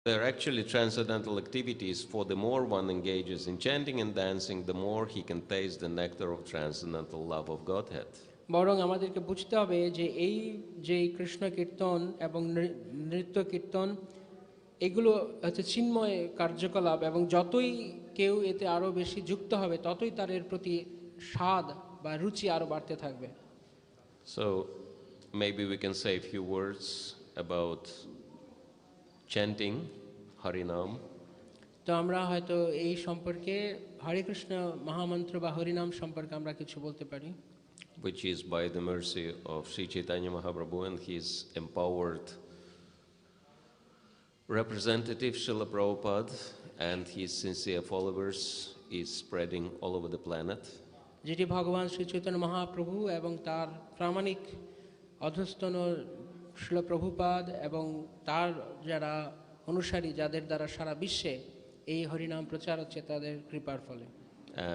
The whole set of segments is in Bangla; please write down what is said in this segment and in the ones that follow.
They're actually transcendental activities, for the more one engages in chanting and dancing, the more he can taste the nectar of transcendental love of Godhead. বরং আমাদেরকে বুঝতে হবে যে এই যে কৃষ্ণ কীর্তন এবং নৃত্য কীর্তন এগুলো হচ্ছে চিন্ময় কার্যকলাপ, এবং যতই কেউ এতে আরও বেশি যুক্ত হবে ততই তার এর প্রতি স্বাদ বা রুচি আরও বাড়তে থাকবে। So maybe we can say a few words about chanting Harinam. তো আমরা হয়তো এই সম্পর্কে হরে কৃষ্ণ মহামন্ত্র বা হরিনাম সম্পর্কে আমরা কিছু বলতে পারি, which is by the mercy of Sri Chaitanya Mahaprabhu and his empowered representative Srila Prabhupada and his sincere followers is spreading all over the planet. যেটি ভগবান শ্রী চৈতন্য মহাপ্রভু এবং তার প্রামাণিক অধস্তন শ্রীল প্রভুপাদ এবং তার যারা অনুসারী যাদের দ্বারা সারা বিশ্বে এই হরিনাম প্রচার হচ্ছে তাদের কৃপার ফলে।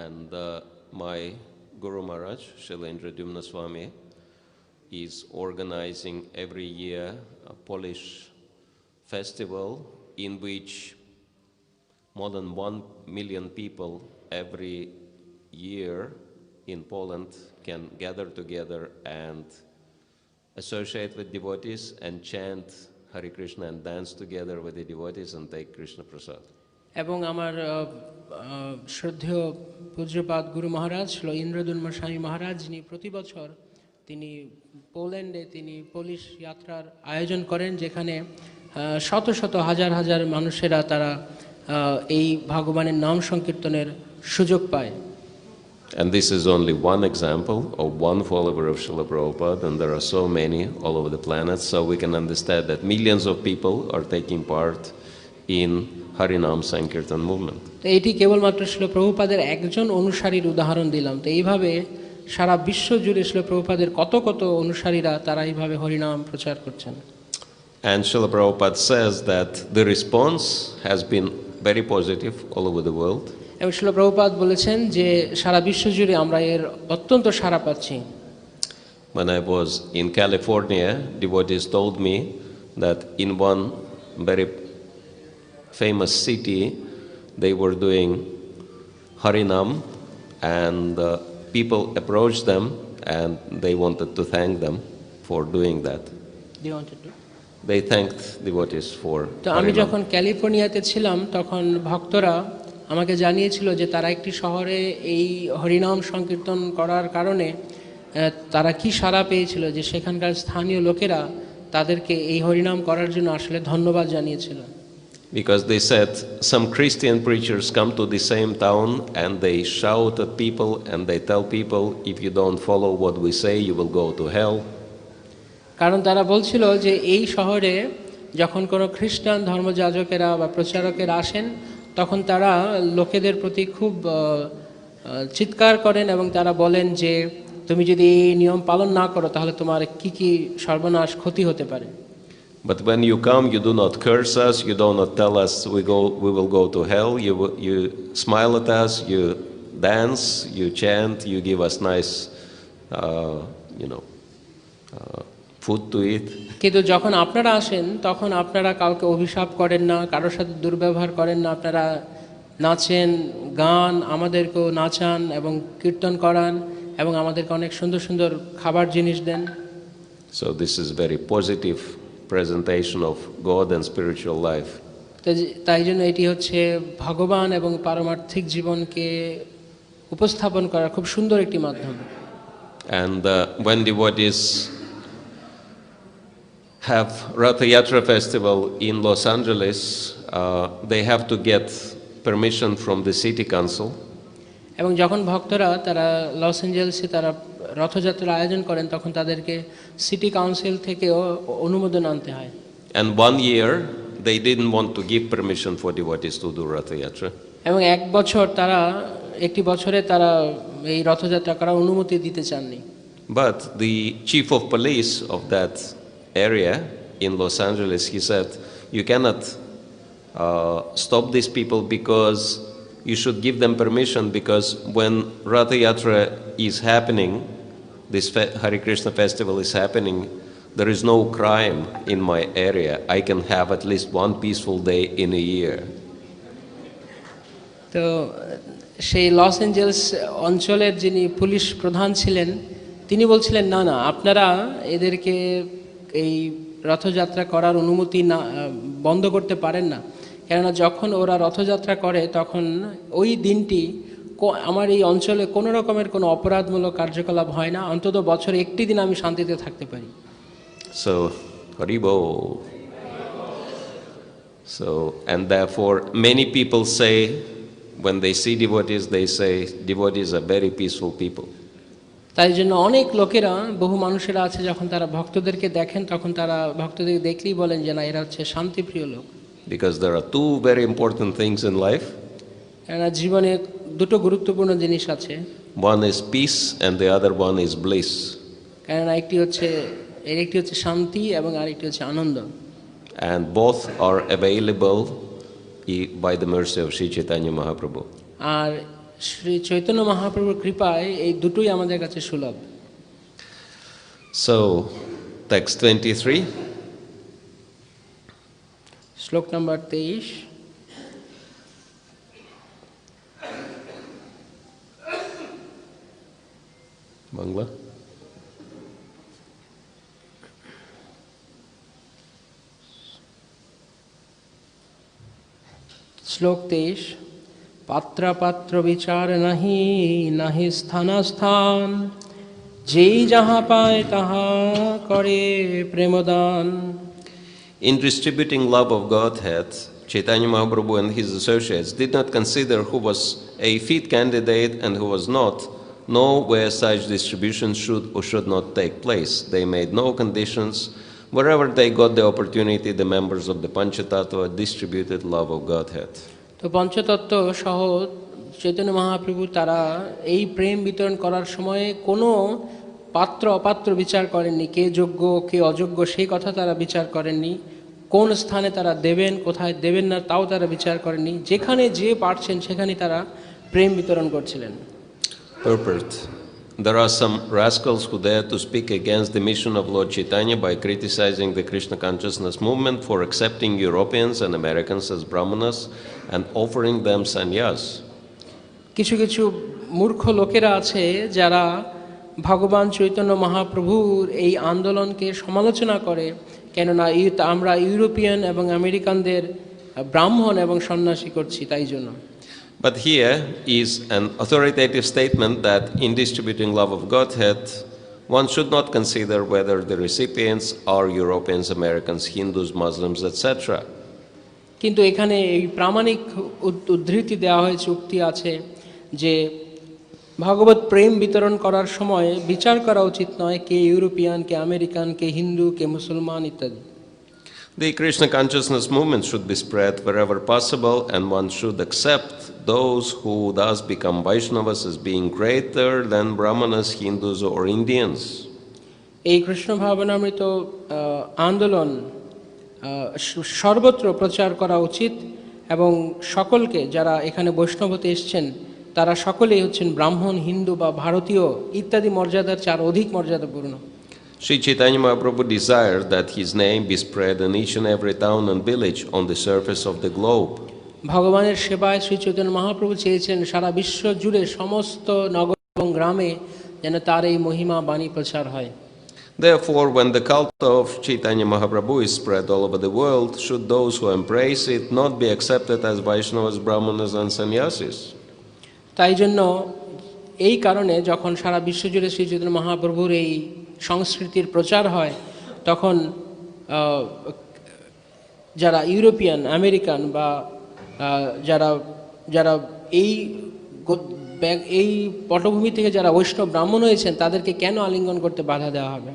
And my Guru Maharaj, Srila Indradyumna Swami, is organizing every year a Polish festival in which more than 1 million people every year in Poland can gather together and associate with devotees and chant Hare Krishna and dance together with the devotees and take Krishna Prasad. এবং আমার শ্রদ্ধেয় পূজ্যপাদ গুরু মহারাজ শ্রী ইন্দ্রদুম্ন স্বামী মহারাজ, যিনি প্রতি বছর তিনি পোল্যান্ডে তিনি পোলিশ যাত্রার আয়োজন করেন, যেখানে শত শত হাজার হাজার মানুষেরা তারা এই ভগবানের নাম সংকীর্তনের সুযোগ পায়। And this is only one example of one follower of Srila Prabhupada, and there are so many all over the planet, so we can understand that millions of people are taking part in Harinam Sankirtan movement. তো এটি কেবলমাত্র শ্রীল প্রভুপাদের একজন অনুসারীর উদাহরণ দিলাম। তো এইভাবে সারা বিশ্ব জুড়ে শ্রীল প্রভুপাদের কত কত অনুসারীরা তারা এইভাবে হরিনাম প্রচার করছেন। And Srila Prabhupada says that the response has been very positive all over the world. এবং শ্রীল প্রভুপাদ বলেছেন যে সারা বিশ্ব জুড়ে আমরা এর অত্যন্ত সাড়া পাচ্ছি। When I was in California, devotees told me that in one very famous city they were doing Harinam, and people approached them and they wanted to thank them for doing that. They thanked devotees for তো আমি যখন ক্যালিফোর্নিয়াতে ছিলাম তখন ভক্তরা আমাকে জানিয়েছিল যে তারা একটি শহরে এই হরিনাম সংকীর্তন করার কারণে তারা কি সাড়া পেয়েছিল, যে সেখানকার স্থানীয় লোকেরা তাদেরকে এই হরিনাম করার জন্য আসলে ধন্যবাদ জানিয়েছিল। Because they said some Christian preachers come to the same town and they shout at people and they tell people, if you don't follow what we say, you will go to hell. কারণ তারা বলছিল যে এই শহরে যখন কোনো খ্রিস্টান ধর্মযাজকেরা বা প্রচারকেরা আসেন তখন তারা লোকেদের প্রতি খুব চিৎকার করেন এবং তারা বলেন যে তুমি যদি এই নিয়ম পালন না করো তাহলে তোমার কি কি সর্বনাশ ক্ষতি হতে পারে। But when you come, you do not curse us, you do not tell us we will go to hell, you smile at us, you dance, you chant, you give us nice food to eat. কিন্তু যখন আপনারা আসেন তখন আপনারা কাউকে অভিশাপ করেন না, কারোর সাথে দুর্ব্যবহার করেন না, আপনারা নাচেন, গান, আমাদেরকেও নাচান এবং কীর্তন করান এবং আমাদেরকে অনেক সুন্দর সুন্দর খাবার জিনিস দেন। So this is very positive presentation of God and spiritual life. তাই জন্য এটি হচ্ছে ভগবান এবং পারমার্থিক জীবনকে উপস্থাপন করার খুব সুন্দর একটি মাধ্যম। And when devotees have Ratha Yatra festival in Los Angeles, they have to get permission from the city council. এবং যখন ভক্তরা তারা লস অ্যাঞ্জেলেসে তারা রথযাত্রার আয়োজন করেন তখন তাদেরকে সিটি কাউন্সিল থেকেও অনুমোদন আনতে হয়। And one year they didn't want to give permission for devotees to do Ratha Yatra. এবং এক বছর তারা একটি বছরে তারা এই রথযাত্রা করার অনুমতি দিতে চাননি। But the chief of police of that area in Los Angeles, he said, you cannot stop these people because you should give them permission, because when Ratha Yatra is happening, this Hare Krishna festival is happening, there is no crime in my area, I can have at least one peaceful day in a year. তো সেই লস অ্যাঞ্জেলস অঞ্চলের যিনি পুলিশ প্রধান ছিলেন তিনি বলছিলেন না না আপনারা এদেরকে এই রথযাত্রা করার অনুমতি না বন্ধ করতে পারেন না, কেননা যখন ওরা রথযাত্রা করে তখন ওই দিনটি আমার এই অঞ্চলে কোনো রকমের কোনো অপরাধমূলক কার্যকলাপ হয় না, অন্তত বছরে একটি দিন আমি শান্তিতে থাকতে পারি। So, Haribo. So, and therefore many people say, when they see devotees, they say devotees are very peaceful people. তাই জন্য অনেক লোকেরা, বহু মানুষেরা আছে যখন তারা ভক্তদেরকে দেখেন তখন তারা ভক্তদের দেখলেই বলেন যে না এরা হচ্ছে শান্তিপ্রিয় লোক। Because there are two very important things in life. এরা জীবনে দুটো গুরুত্বপূর্ণ জিনিস আছে। One is peace and the other one is bliss. কারণ একটি হচ্ছে শান্তি এবং আরেকটি হচ্ছে আনন্দ। And both are available by the mercy of Sri Chaitanya Mahaprabhu. আর শ্রী চৈতন্য মহাপ্রভুর কৃপায় এই দুটোই আমাদের কাছে সুলভ। So, text 23. শ্লোক নম্বর 23। Bangla. শ্লোক 23। পাত্র বিচার নাহি নাহি স্থান, যেই যাহা পায় তাহা করে প্রেমদান। In distributing love of Godhead, Chaitanya Mahaprabhu and his associates did not consider who was a fit candidate and who was not, nor where such distribution should or should not take place. They made no conditions. Wherever they got the opportunity, the members of the Panchatattva distributed love of Godhead. তো পঞ্চতত্ত্ব সহ চৈতন্য মহাপ্রভু তারা এই প্রেম বিতরণ করার সময় কোনো পাত্র অপাত্র বিচার করেননি, কে যোগ্য কে অযোগ্য সেই কথা তারা বিচার করেননি, কোন স্থানে তারা দেবেন কোথায় দেবেন না তাও তারা বিচার করেননি, যেখানে যে পারছেন সেখানে তারা প্রেম বিতরণ করছিলেন। Purport. There are some rascals who dare to speak against the mission of Lord Chaitanya by criticizing the Krishna consciousness movement for accepting Europeans and Americans as brahmanas and offering them sannyas. কিছু কিছু মূর্খ লোকেরা আছে যারা ভগবান চৈতন্য মহাপ্রভুর এই আন্দোলনকে সমালোচনা করে, কেননা আমরা ইউরোপিয়ান এবং আমেরিকানদের ব্রাহ্মণ এবং সন্ন্যাসী করছি তাই জন্য। But here is an authoritative statement that in distributing love of Godhead, one should not consider whether the recipients are Europeans, Americans, Hindus, Muslims, etc. কিন্তু এখানে এই প্রামাণিক উদ্ধৃতি দেওয়া হয়েছে, উক্তি আছে যে ভগবত প্রেম বিতরণ করার সময় বিচার করা উচিত নয় কে ইউরোপিয়ান, কে আমেরিকান, কে হিন্দু, কে মুসলমান ইত্যাদি। The Krishna consciousness movement should be spread wherever possible, and one should accept those who thus become Vaishnavas as being greater than Brahmanas, Hindus or Indians. এই কৃষ্ণ ভাবনামৃত আন্দোলন সর্বত্র প্রচার করা উচিত এবং সকলকে, যারা এখানে বৈষ্ণবতে এসছেন তারা সকলেই হচ্ছেন ব্রাহ্মণ, হিন্দু বা ভারতীয় ইত্যাদি মর্যাদার চার অধিক মর্যাদাপূর্ণ। Sri Chaitanya Mahaprabhu desired that his name be spread in each and every town and village on the surface of the globe. ভগবানের সেবায় শ্রী চৈতন্য মহাপ্রভু চেয়েছেন সারা বিশ্ব জুড়ে সমস্ত নগর এবং গ্রামে যেন তার এই মহিমা বাণী প্রচার হয়। Therefore, when the cult of Chaitanya Mahaprabhu is spread all over the world, should those who embrace it not be accepted as Vaishnavas, Brahmanas and Sannyasis? তাই জন্য এই কারণে যখন সারা বিশ্ব জুড়ে শ্রী চৈতন্য মহাপ্রভুর এই সংস্কৃতির প্রচার হয় তখন যারা ইউরোপিয়ান, আমেরিকান বা যারা যারা এই পটভূমি থেকে যারা বৈষ্ণব ব্রাহ্মণ হয়েছেন তাদেরকে কেন আলিঙ্গন করতে বাধা দেওয়া হবে?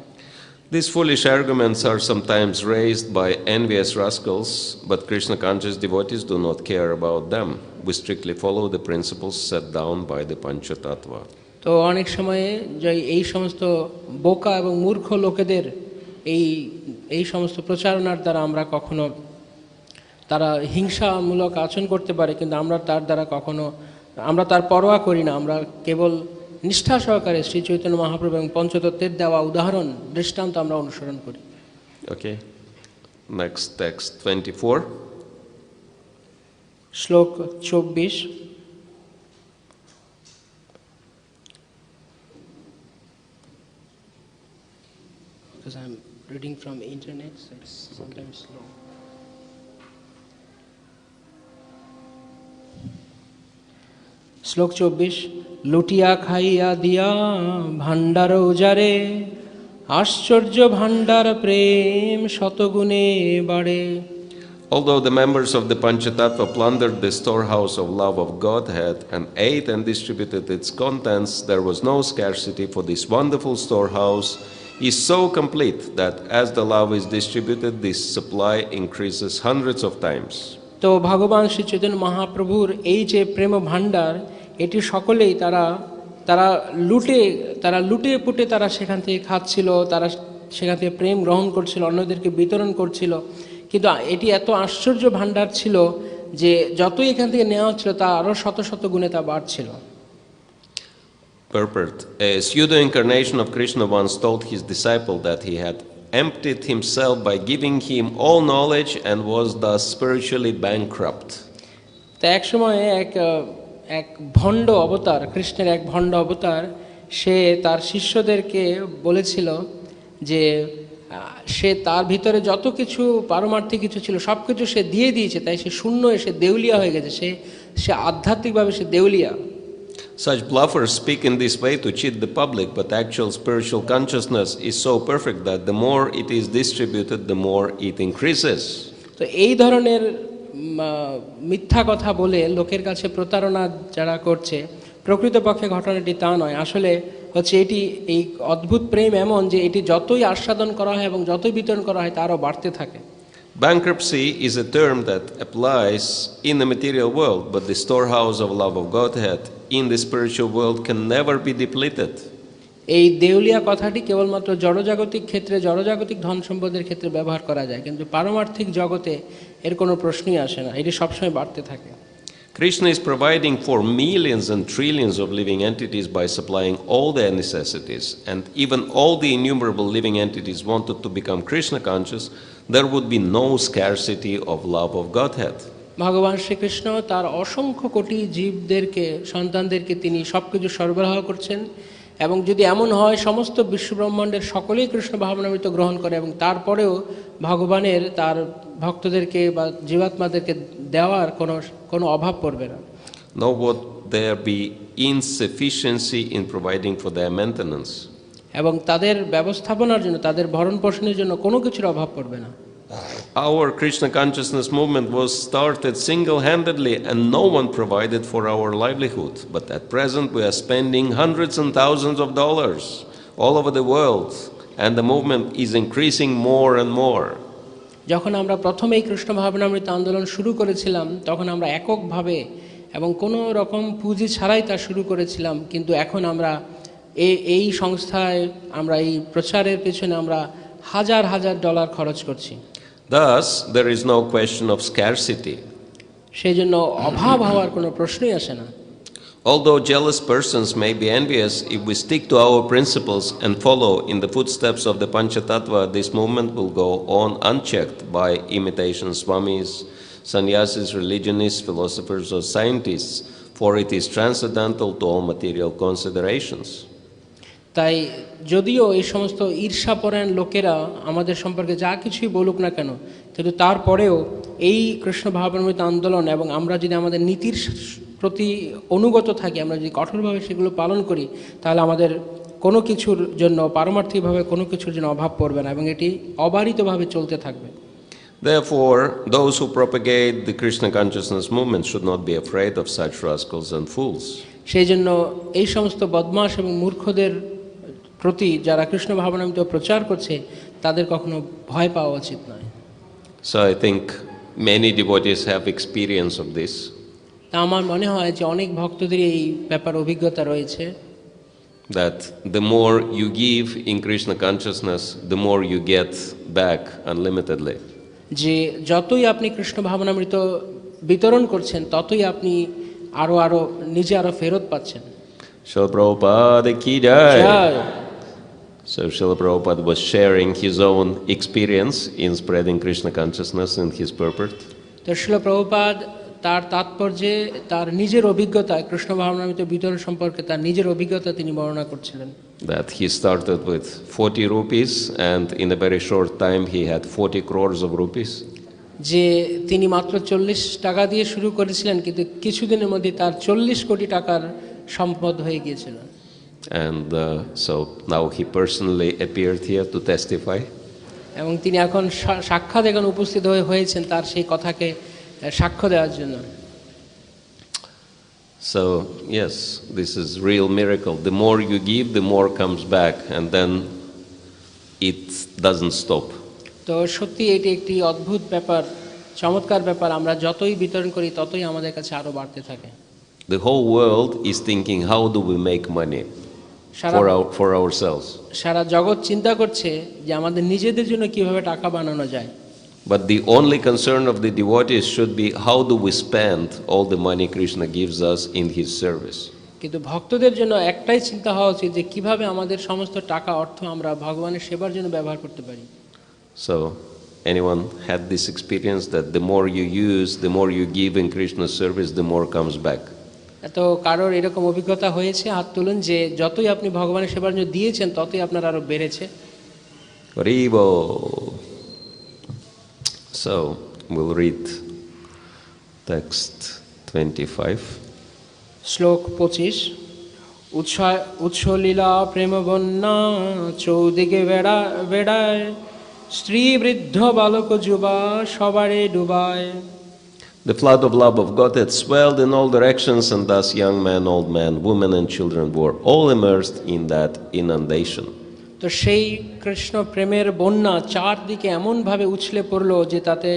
These foolish arguments are sometimes raised by envious rascals, but Krishna conscious devotees do not care about them. We strictly follow the principles set down by the Panchatattva. তো অনেক সময়ে যে এই সমস্ত বোকা এবং মূর্খ লোকেদের এই সমস্ত প্রচারণার দ্বারা আমরা কখনো তারা হিংসামূলক আচরণ করতে পারে, কিন্তু আমরা তার পরোয়া করি না। আমরা কেবল নিষ্ঠা সহকারে শ্রী চৈতন্য মহাপ্রভু এবং পঞ্চতত্ত্বের দেওয়া উদাহরণ দৃষ্টান্ত আমরা অনুসরণ করি। Okay. Next text, 24. শ্লোক 24। Because I'm reading from internet, so it's sometimes slow. শ্লোক 24। লুটিয়া খাইয়া দিয়া ভান্ডার উজারে, আশ্চর্য ভান্ডার প্রেম শতগুণে বাড়ে। Although the members of the Panchatattva plundered the storehouse of love of Godhead and ate and distributed its contents, there was no scarcity, for this wonderful storehouse is so complete that as the love is distributed, this supply increases hundreds of times. তো ভগবান শ্রী চৈতন্য মহাপ্রভুর এই যে প্রেম ভাণ্ডার, এটি সকলেই তারা লুটে পুটে তারা সেখান থেকে খাচ্ছিল, তারা সেখান থেকে প্রেম গ্রহণ করছিল, অন্যদেরকে বিতরণ করছিল। কিন্তু এটি এত আশ্চর্য ভাণ্ডার ছিল যে যতই এখান থেকে নেওয়া হচ্ছিল তা আরও শত শত গুণে তা বাড়ছিল। Purport. A pseudo-incarnation of Krishna once told his disciple that he had emptied himself by giving him all knowledge and was thus spiritually bankrupt. তা এক সময় এক ভণ্ড অবতার, কৃষ্ণের এক ভণ্ড অবতার, সে তার শিষ্যদেরকে বলেছিল যে সে তার ভিতরে যত কিছু পারমার্থিক কিছু ছিল সব কিছু সে দিয়ে দিয়েছে, তাই সে শূন্য, সে দেউলিয়া হয়ে গেছে, সে আধ্যাত্মিকভাবে সে দেউলিয়া। Such bluffers speak in this way to cheat the public, but actual spiritual consciousness is so perfect that the more it is distributed, the more it increases. তো এই ধরনের মিথ্যা কথা বলে লোকের কাছে প্রতারণা যারা করছে, প্রকৃতপক্ষে ঘটনাটি তা নয়। আসলে হচ্ছে এটি এই অদ্ভুত প্রেম এমন যে এটি যতই আস্বাদন করা হয় এবং যতই বিতরণ করা হয় তারও বাড়তে থাকে। Bankruptcy is a term that applies in the material world, but the storehouse of love of Godhead in the spiritual world can never be depleted. এই দেউলিয়া কথাটি কেবলমাত্র জড়জাগতিক ক্ষেত্রে, জড়জাগতিক ধন সম্পদের ক্ষেত্রে ব্যবহার করা যায়, কিন্তু পারমার্থিক জগতে এর কোনো প্রশ্নই আসে না, এটি সবসময় বাড়তে থাকে। Krishna is providing for millions and trillions of living entities by supplying all their necessities, and even all the innumerable living entities wanted to become Krishna conscious, there would be no scarcity of love of Godhead. ভগবান শ্রীকৃষ্ণ তার অসংখ্য কোটি জীবদেরকে, সন্তানদেরকে তিনি সব কিছু সরবরাহ করছেন, এবং যদি এমন হয় সমস্ত বিশ্বব্রহ্মাণ্ডের সকলেই কৃষ্ণ ভাবনামৃত গ্রহণ করে এবং তারপরেও ভগবানের তার ভক্তদেরকে বা জীবাত্মাদেরকে দেওয়ার কোনো অভাব পড়বে না। Nor would there be insufficiency in providing for their maintenance. এবং তাদের ব্যবস্থাপনার জন্য, তাদের ভরণ পোষণের জন্য কোনো কিছুর অভাব পড়বে না। Our Krishna consciousness movement was started single-handedly and no one provided for our livelihood. But at present we are spending hundreds and thousands of dollars all over the world and the movement is increasing more and more. যখন আমরা প্রথমে এই কৃষ্ণ ভাবনামৃত আন্দোলন শুরু করেছিলাম তখন আমরা এককভাবে এবং কোনো রকম পুঁজি ছাড়াই তা শুরু করেছিলাম, কিন্তু এখন আমরা এই সংস্থায় আমরা এই প্রচারের পেছনে আমরা হাজার হাজার ডলার খরচ করছি। Thus, there is no question of scarcity. সেই জন্য অভাব হওয়ার কোনো প্রশ্নই আসে না। Although jealous persons may be envious, if we stick to our principles and follow in the footsteps of the Panchatattva, this movement will go on unchecked by imitation Swamis, sannyasis, religionists, philosophers or scientists, for it is transcendental to all material considerations. তাই যদিও এই সমস্ত ঈর্ষাপরায়ণ লোকেরা আমাদের সম্পর্কে যা কিছুই বলুক না কেন, কিন্তু তারপরেও এই কৃষ্ণ ভাবনামৃত আন্দোলন এবং আমরা যদি আমাদের নীতির প্রতি অনুগত থাকি, আমরা যদি কঠোরভাবে সেগুলো পালন করি, তাহলে আমাদের কোনো কিছুর জন্য, পারমার্থিকভাবে কোনো কিছুর জন্য অভাব পড়বে না এবং এটি অবারিতভাবে চলতে থাকবে। Therefore, those who propagate the Krishna consciousness movement should not be afraid of such rascals and fools. সেই জন্য এই সমস্ত বদমাশ এবং মূর্খদের প্রতি যারা কৃষ্ণ ভাবনামৃত প্রচার করছে তাদের কখনো ভয় পাওয়া উচিত নয়। So I think many devotees have experience of this. তা আমার মনে হয় যে অনেক ভক্তদের এই ব্যাপার অভিজ্ঞতা রয়েছে, that the more you give in Krishna consciousness, the more you get back unlimitedly. যে যতই আপনি কৃষ্ণ ভাবনামৃত বিতরণ করছেন ততই আপনি আরো নিজে আরো ফেরত পাচ্ছেন। Shri Prabhupada ki jai. So Srila Prabhupada was sharing his own experience in spreading Krishna consciousness in his purport. তো শ্রীল প্রভুপাদ তার তাৎপর্যে তার নিজের অভিজ্ঞতা কৃষ্ণ ভাবনামৃত বিতরণ সম্পর্কে তার নিজের অভিজ্ঞতা তিনি বর্ণনা করছিলেন। That he started with 40 rupees and in a very short time he had 40 crores of rupees. যে তিনি মাত্র 40 টাকা দিয়ে শুরু করেছিলেন, কিন্তু কিছুদিনের মধ্যে তার 40 কোটি টাকার সম্পদ হয়ে গিয়েছিল। And so now he personally appeared here to testify. এবং তিনি এখন সাক্ষাৎ এখন উপস্থিত হয়েছেন তার সেই কথাকে সাক্ষ্য দেওয়ার জন্য। So yes, this is real miracle. The more you give, the more comes back, and then it doesn't stop. তো সত্যি এটি একটি অদ্ভুত ব্যাপার, চমৎকার ব্যাপার। আমরা যতই বিতরণ করি ততই আমাদের কাছে আরো বাড়তে থাকে। The whole world is thinking, how do we make money for ourselves? সারা জগৎ চিন্তা করছে যে আমাদের নিজেদের জন্য কিভাবে টাকা বানানো যায়। But the only concern of the devotees should be, how do we spend all the money Krishna gives us in his service? কিন্তু ভক্তদের জন্য একটাই চিন্তা হওয়া উচিত যে কিভাবে আমাদের সমস্ত টাকা অর্থ আমরা ভগবানের সেবার জন্য ব্যবহার করতে পারি। So anyone had this experience that the more you use, the more you give in Krishna's service, the more comes back? তো কারোর এরকম অভিজ্ঞতা হয়েছে? হাত তুলুন যে যতই আপনি ভগবানের সেবার জন্য দিয়েছেন ততই আপনার আরো বেড়েছে। Haribo. So we'll read text 25. শ্লোক 25। উৎসলীলা প্রেম বন্যা চৌদিকে বেড়ায়, স্ত্রী বৃদ্ধ বালক যুবা সবারে ডুবায়। The flood of love of God had swelled in all directions, and thus young men, old men, women and children were all immersed in that inundation. তো সেই কৃষ্ণ প্রেমের বন্যা চারদিকে এমনভাবে উছলে পড়লো যে তাতে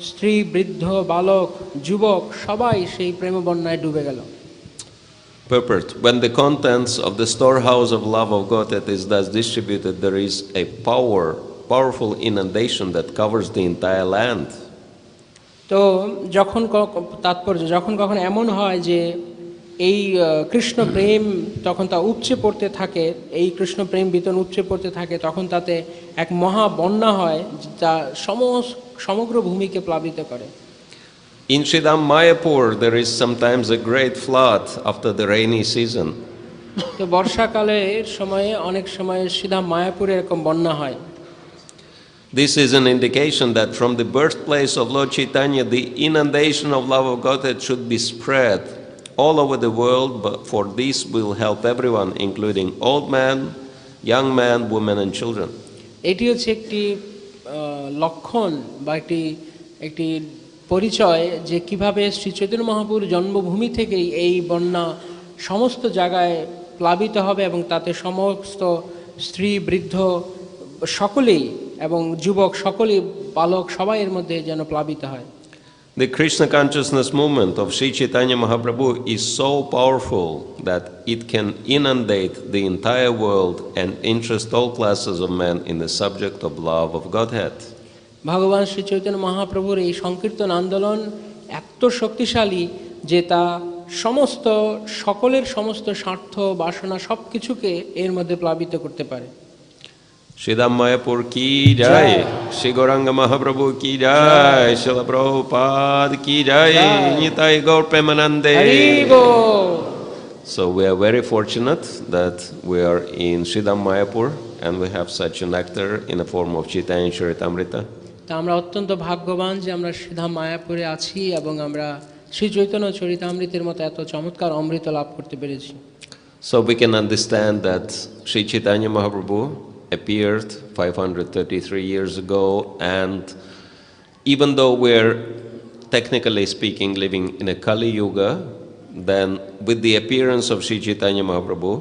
স্ত্রী বৃদ্ধ বালক যুবক সবাই সেই প্রেম বন্যায় ডুবে গেল। Purport: when the contents of the storehouse of love of Godhead is thus distributed, there is a powerful inundation that covers the entire land. তো যখন তাৎপর্য যখন কখন এমন হয় যে এই কৃষ্ণ প্রেম তখন তা উপচে পড়তে থাকে, এই কৃষ্ণ প্রেম বিতরণ উপচে পড়তে থাকে, তখন তাতে এক মহা বন্যা হয় যা সমগ্র ভূমিকে প্লাবিত করে। In Sridham Mayapur, there is sometimes a great flood after the rainy season. তো বর্ষাকালের সময়ে অনেক সময় শ্রীধাম মায়াপুরে এরকম বন্যা হয়। This is an indication that from the birthplace of Lord Chaitanya, the inundation of love of Godhead should be spread all over the world, but for this will help everyone, including old men, young men, women and children. এটি হচ্ছে একটি লক্ষণ বা একটি পরিচয় যে কিভাবে শ্রী চৈতন্য মহাপ্রভুর জন্মভূমি থেকেই এই বন্যা সমস্ত জায়গায় প্লাবিত হবে এবং তাতে সমস্ত স্ত্রী বৃদ্ধ সকলেই এবং যুবক সকলেই বালক সবাই এর মধ্যে যেন প্লাবিত হয়। The Krishna consciousness movement of Sri Chaitanya Mahaprabhu is so powerful that it can inundate the entire world and interest all classes of men in the subject of love of Godhead. ভগবান শ্রী চৈতন্য মহাপ্রভুর এই সংকীর্তন আন্দোলন এত শক্তিশালী যে তা সকলের সমস্ত স্বার্থ বাসনা সবকিছুকে এর মধ্যে প্লাবিত করতে পারে। Sridham Mayapur ki jai, Shri Gauranga Mahaprabhu ki jai, Srila Prabhupada ki jai, Nitai Gaur Premanande. So we are very fortunate that we are in Sridham Mayapur and we have such a nectar in the form of Chaitanya Charitamrita. তা আমরা অত্যন্ত ভাগ্যবান যে আমরা শ্রীধাম মায়াপুরে আছি এবং আমরা শ্রী চৈতন্য চরিতামৃতের মতো এত চমৎকার অমৃত লাভ করতে পেরেছি। So we can understand that Sri Chaitanya Mahaprabhu appeared 533 years ago, and even though we're technically speaking living in a Kali Yuga, then with the appearance of Sri Chaitanya Mahaprabhu,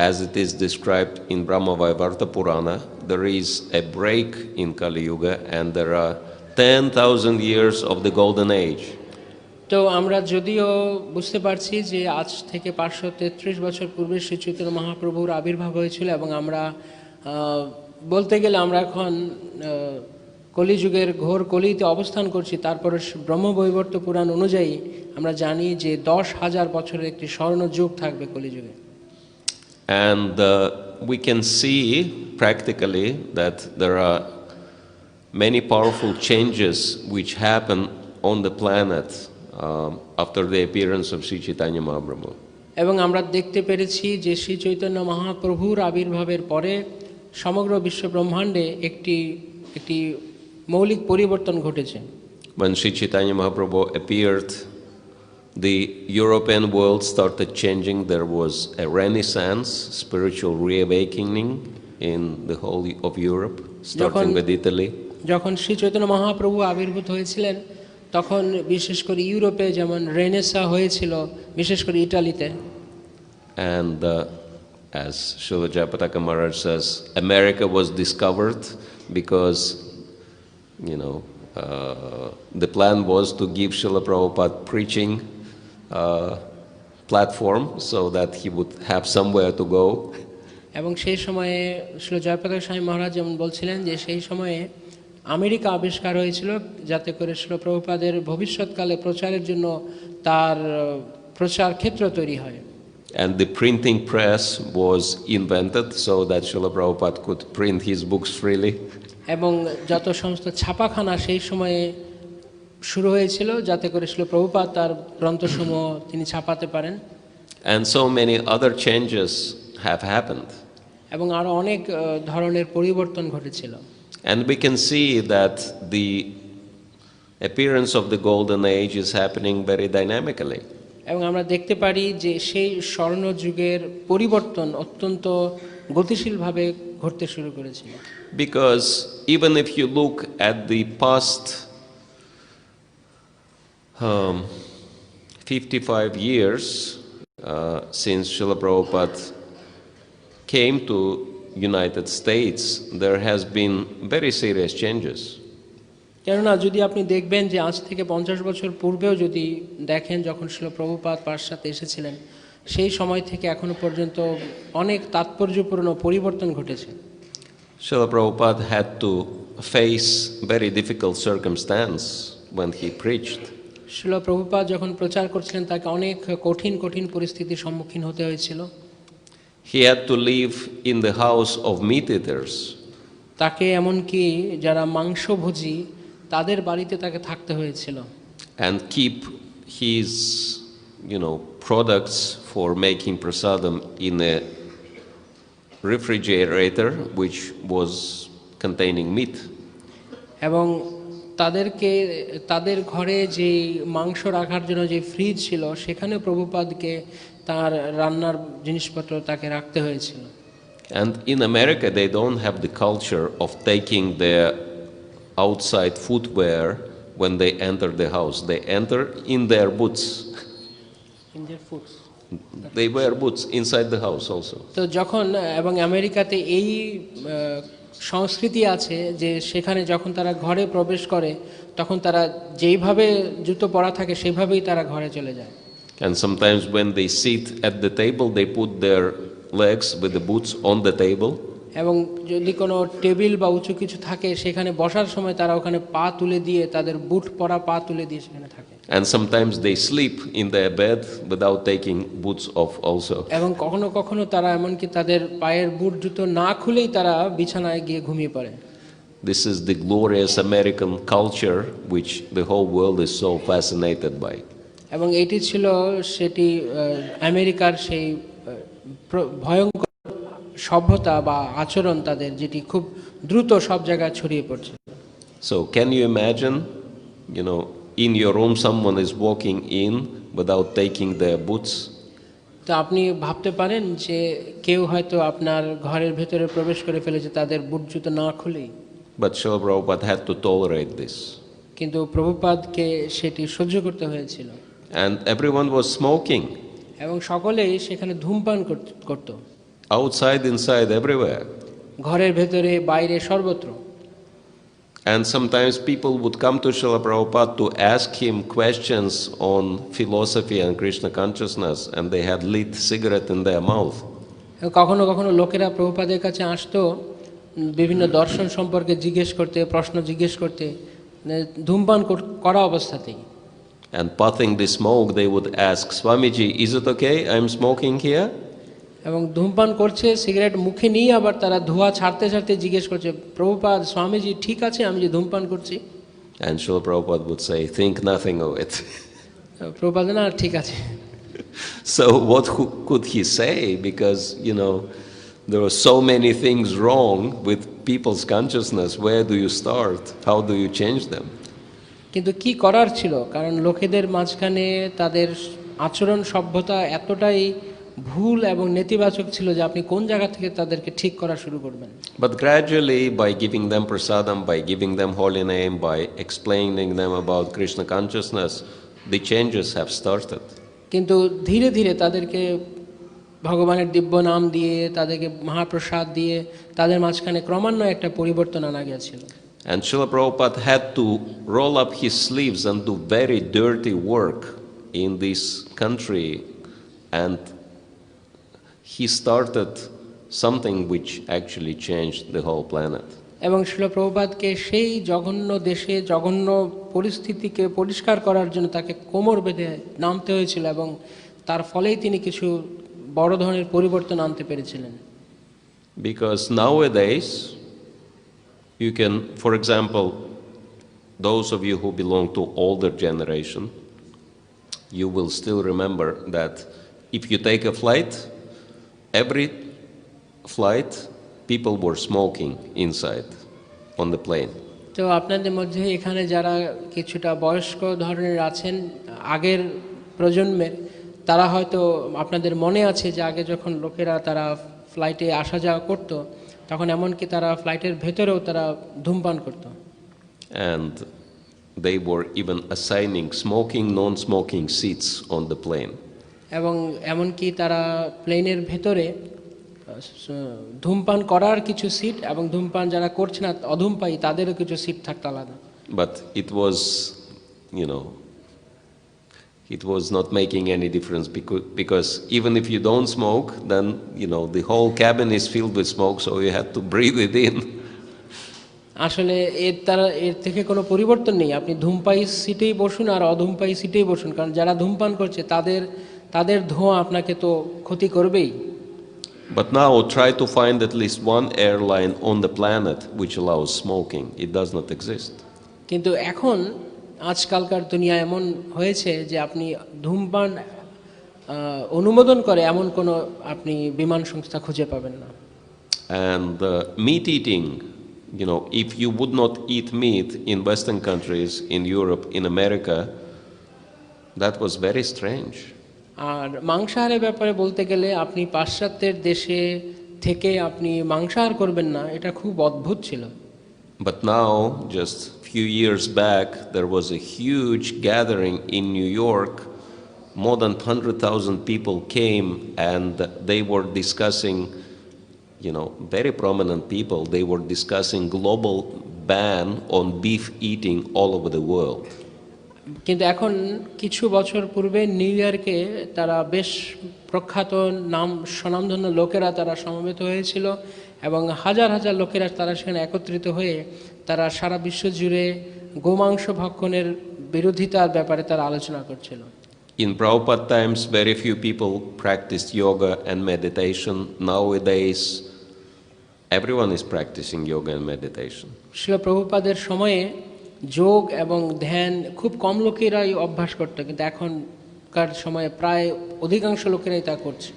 as it is described in Brahma Vaivarta Purana, there is a break in Kali Yuga and there are 10,000 years of the golden age. তো আমরা যদিও বুঝতে পারছি যে আজ থেকে 533 বছর পূর্বে শ্রী চৈতন্য মহাপ্রভুর আবির্ভাব হয়েছিল এবং আমরা বলতে গেলে আমরা এখন কলিযুগের ঘোর কলিতে অবস্থান করছি, তারপরে ব্রহ্মবৈবর্ত পুরাণ অনুযায়ী আমরা জানি যে 10,000 বছরের একটি স্বর্ণ যুগ থাকবে কলিযুগে। And we can see practically that there are many powerful changes which happen on the planet after the appearance of Sri Chaitanya Mahaprabhu. এবং আমরা দেখতে পেরেছি যে শ্রী চৈতন্য মহাপ্রভুর আবির্ভাবের পরে সমগ্র বিশ্ব ব্রহ্মাণ্ডে একটি মৌলিক পরিবর্তন ঘটেছে। When Sri Chaitanya Mahaprabhu appeared, the European world started changing. There was a renaissance, spiritual reawakening in the whole of Europe, starting with Italy. যখন শ্রী চৈতন্য মহাপ্রভু আবির্ভূত হয়েছিলেন তখন বিশেষ করে ইউরোপে যেমন রেনেসা হয়েছিল, বিশেষ করে ইটালিতে। And as Srila Jayapataka Maharaj says, America was discovered because, the plan was to give Srila Prabhupada preaching platform so that he would have somewhere to go. এবং সেই সময়ে শ্রীল জয়প্রকাশ স্বামী মহারাজ যেমন বলছিলেন যে সেই সময়ে আমেরিকা আবিষ্কার হয়েছিল যাতে করে শ্রীল প্রভুপাদের ভবিষ্যৎকালে প্রচারের জন্য তার প্রচার ক্ষেত্র তৈরি হয়। And the printing press was invented so that Srila Prabhupada could print his books freely. এবং যত সমস্ত ছাপাখানা সেই সময়ে শুরু হয়েছিল যাতে করে শ্রীল প্রভুপাদ তার গ্রন্থসমূহ তিনি ছাপাতে পারেন। And so many other changes have happened. এবং আরো অনেক ধরনের পরিবর্তন ঘটেছিল। And we can see that the appearance of the golden age is happening very dynamically. এবং আমরা দেখতে পারি যে সেই স্বর্ণ যুগের পরিবর্তন অত্যন্ত গতিশীলভাবে ঘটতে শুরু করেছিল। Because even if you look at the past 55 years since Srila Prabhupada came to United States, there has been very serious changes. কেননা যদি আপনি দেখবেন যে আজ থেকে 50 বছর পূর্বেও যদি দেখেন যখন শ্রীল প্রভুপাদ পাশ্চাত্যে এসেছিলেন সেই সময় থেকে এখনো পর্যন্ত অনেক তাৎপর্যপূর্ণ পরিবর্তন ঘটেছে। Srila Prabhupada had to face very difficult circumstance when he preached. Srila Prabhupada যখন প্রচার করছিলেন তাকে অনেক কঠিন কঠিন পরিস্থিতির সম্মুখীন হতে হয়েছিল। He had to live in the house of meat eaters. তাকে এমনকি যারা মাংসভোজী তাদের বাড়িতে তাকে থাকতে হয়েছিল। And keep his, products for making prasadam in a refrigerator which was containing meat. এবং তাদের ঘরে যে মাংস রাখার জন্য যে ফ্রিজ ছিল সেখানে প্রভুপাদকে তার রান্নার জিনিসপত্র তাকে রাখতে হয়েছিল। And in America they don't have the culture of taking their outside footwear when they enter the house. They enter in their boots. In their foot. They wear boots inside the house also. তো যখন এবং আমেরিকাতে এই সংস্কৃতি আছে যে সেখানে যখন তারা ঘরে প্রবেশ করে তখন তারা যেইভাবে জুতো পরা থাকে সেইভাবেই তারা ঘরে চলে যায়। And sometimes when they sit at the table they put their legs with the boots on the table. এবং যদি কোনো টেবিল বা উঁচু কিছু থাকে সেখানে বসার সময় তারা ওখানে পা তুলে দিয়ে তাদের বুট পরা পা তুলে দিয়ে সেখানে থাকে। And sometimes they sleep in their bed without taking boots off also. এবং কখনো কখনো তারা এমনকি তাদের পায়ের বুট জুতো না খুলেই তারা বিছানায় গিয়ে ঘুমিয়ে পড়ে। This is the glorious American culture which the whole world is so fascinated by. এবং এটি ছিল সেটি আমেরিকার সেই ভয়ঙ্কর সভ্যতা বা আচরণ তাদের যেটি খুব দ্রুত সব জায়গায় ছড়িয়ে পড়ছে। So can you imagine, in your room someone is walking in without taking their boots? তো আপনি ভাবতে পারেন যে কেউ হয়তো আপনার ঘরের ভেতরে প্রবেশ করে ফেলেছে তাদের বুট জুতো না খুলেই। But Srila Prabhupada had to tolerate this. কিন্তু প্রভুপাদকে সেটি সহ্য করতে হয়েছিল। And everyone was smoking. এবং সকলেই সেখানে ধূমপান করত। Outside, inside, everywhere. ঘরের ভেতরে বাইরে সর্বত্র। And sometimes people would come to Srila Prabhupada to ask him questions on philosophy and Krishna consciousness, and they had lit cigarette in their mouth. কখনো কখনো লোকেরা প্রভুপাদের কাছে আসতো বিভিন্ন দর্শন সম্পর্কে জিজ্ঞেস করতে, প্রশ্ন জিজ্ঞেস করতে, ধূমপান করা অবস্থাতেই। And puffing the smoke, they would ask, Swamiji, is it okay I'm smoking here? এবং ধূমপান করছে, সিগারেট মুখে নিয়ে আবার তারা ধোঁয়া ছাড়তে ছাড়তে জিজ্ঞেস করছে, প্রভুপাদ স্বামীজি ঠিক আছে আমি যে ধূমপান করছি? And Srila Prabhupada would say, think nothing of it. Prabhupada না ঠিক আছে। So what could he say? Because, there are so many things wrong with people's consciousness. Where do you start? How do you change them? কিন্তু কি করার ছিল, কারণ লোকেদের মাঝখানে তাদের আচরণ সভ্যতা এতটাই ভুল এবং নেতিবাচক ছিল যে আপনি কোন জায়গা থেকে তাদেরকে ঠিক করা শুরু করবেন। But gradually, by giving them prasadam, by giving them holy name, by explaining them about Krishna consciousness, the changes have started. কিন্তু ধীরে ধীরে তাদেরকে ভগবানের দিব্য নাম দিয়ে, তাদেরকে মহাপ্রসাদ দিয়ে তাদের মাঝখানে ক্রমান্বয়ে একটা পরিবর্তন আনা গিয়েছিল। And Srila Prabhupada had to roll up his sleeves and do very dirty work in this country, and he started something which actually changed the whole planet. এবং শিল প্রভুপাদকে সেই জঘন্য দেশে জঘন্য পরিস্থিতিকে পরিষ্কার করার জন্য তাকে কোমর বেঁধে নামতে হয়েছিল, এবং তার ফলেই তিনি কিছু বড় ধরনের পরিবর্তন আনতে পেরেছিলেন। Because nowadays you can, for example, those of you who belong to older generation, you will still remember that if you take a flight, every flight people were smoking inside on the plane. তো আপনাদের মধ্যে এখানে যারা কিছুটা বয়স্ক ধরনের আছেন আগের প্রজন্মের, তারা হয়তো আপনাদের মনে আছে যে আগে যখন লোকেরা তারা ফ্লাইটে আসা যাওয়া করতো তখন এমনকি তারা ফ্লাইটের ভেতরেও তারা ধূমপান করত। And they were even assigning smoking, non-smoking seats on the plane. এবং এমনকি তারা প্লেনের ভেতরে ধূমপান করার কিছু সিট এবং ধূমপান যারা করছে না অধূমপায়ী তাদেরও কিছু সিট থাকতো আলাদা। But it was, it was not making any difference because even if you don't smoke, then the whole cabin is filled with smoke, so you had to breathe it in. আসলে এর থেকে কোনো পরিবর্তন নেই, আপনি ধূমপায়ী সিটেই বসুন আর অধূমপায়ী সিটেই বসুন, কারণ যারা ধূমপান করছে তাদের ধোঁয়া আপনাকে তো ক্ষতি করবেই। But now try to find at least one airline on the planet which allows smoking. It does not exist. কিন্তু এখন আজকালকার দুনিয়া এমন হয়েছে যে আপনি ধূমপান অনুমোদন করে এমন কোনো আপনি বিমান সংস্থা খুঁজে পাবেন না। And meat eating, if you would not eat meat in Western countries, in Europe, in America, that was very strange. আর মাংসাহারের ব্যাপারে বলতে গেলে আপনি পাশ্চাত্যের দেশে থেকে আপনি মাংসাহার করবেন না, এটা খুব অদ্ভুত ছিল। But now, just few years back, there was a huge gathering in New York. More than 100,000 people came and they were discussing, very prominent people, they were discussing global ban on beef eating all over the world. কিন্তু এখন কিছু বছর পূর্বে নিউ ইয়র্কে তারা বেশ প্রখ্যাত স্বনামধন্য লোকেরা তারা সমবেত হয়েছিল এবং হাজার হাজার লোকেরা তারা সেখানে একত্রিত হয়ে তারা সারা বিশ্ব জুড়ে গোমাংস ভক্ষণের বিরোধিতার ব্যাপারে তারা আলোচনা করছিল। In Prabhupada times, very few people practiced yoga and meditation. Nowadays, everyone is practicing yoga and meditation. শিল প্রভুপাদের সময়ে যোগ এবং ধ্যান খুব কম লোকেরাই অভ্যাস করত, কিন্তু এখনকার সময়ে প্রায় অধিকাংশ লোকেরাই তা করছে।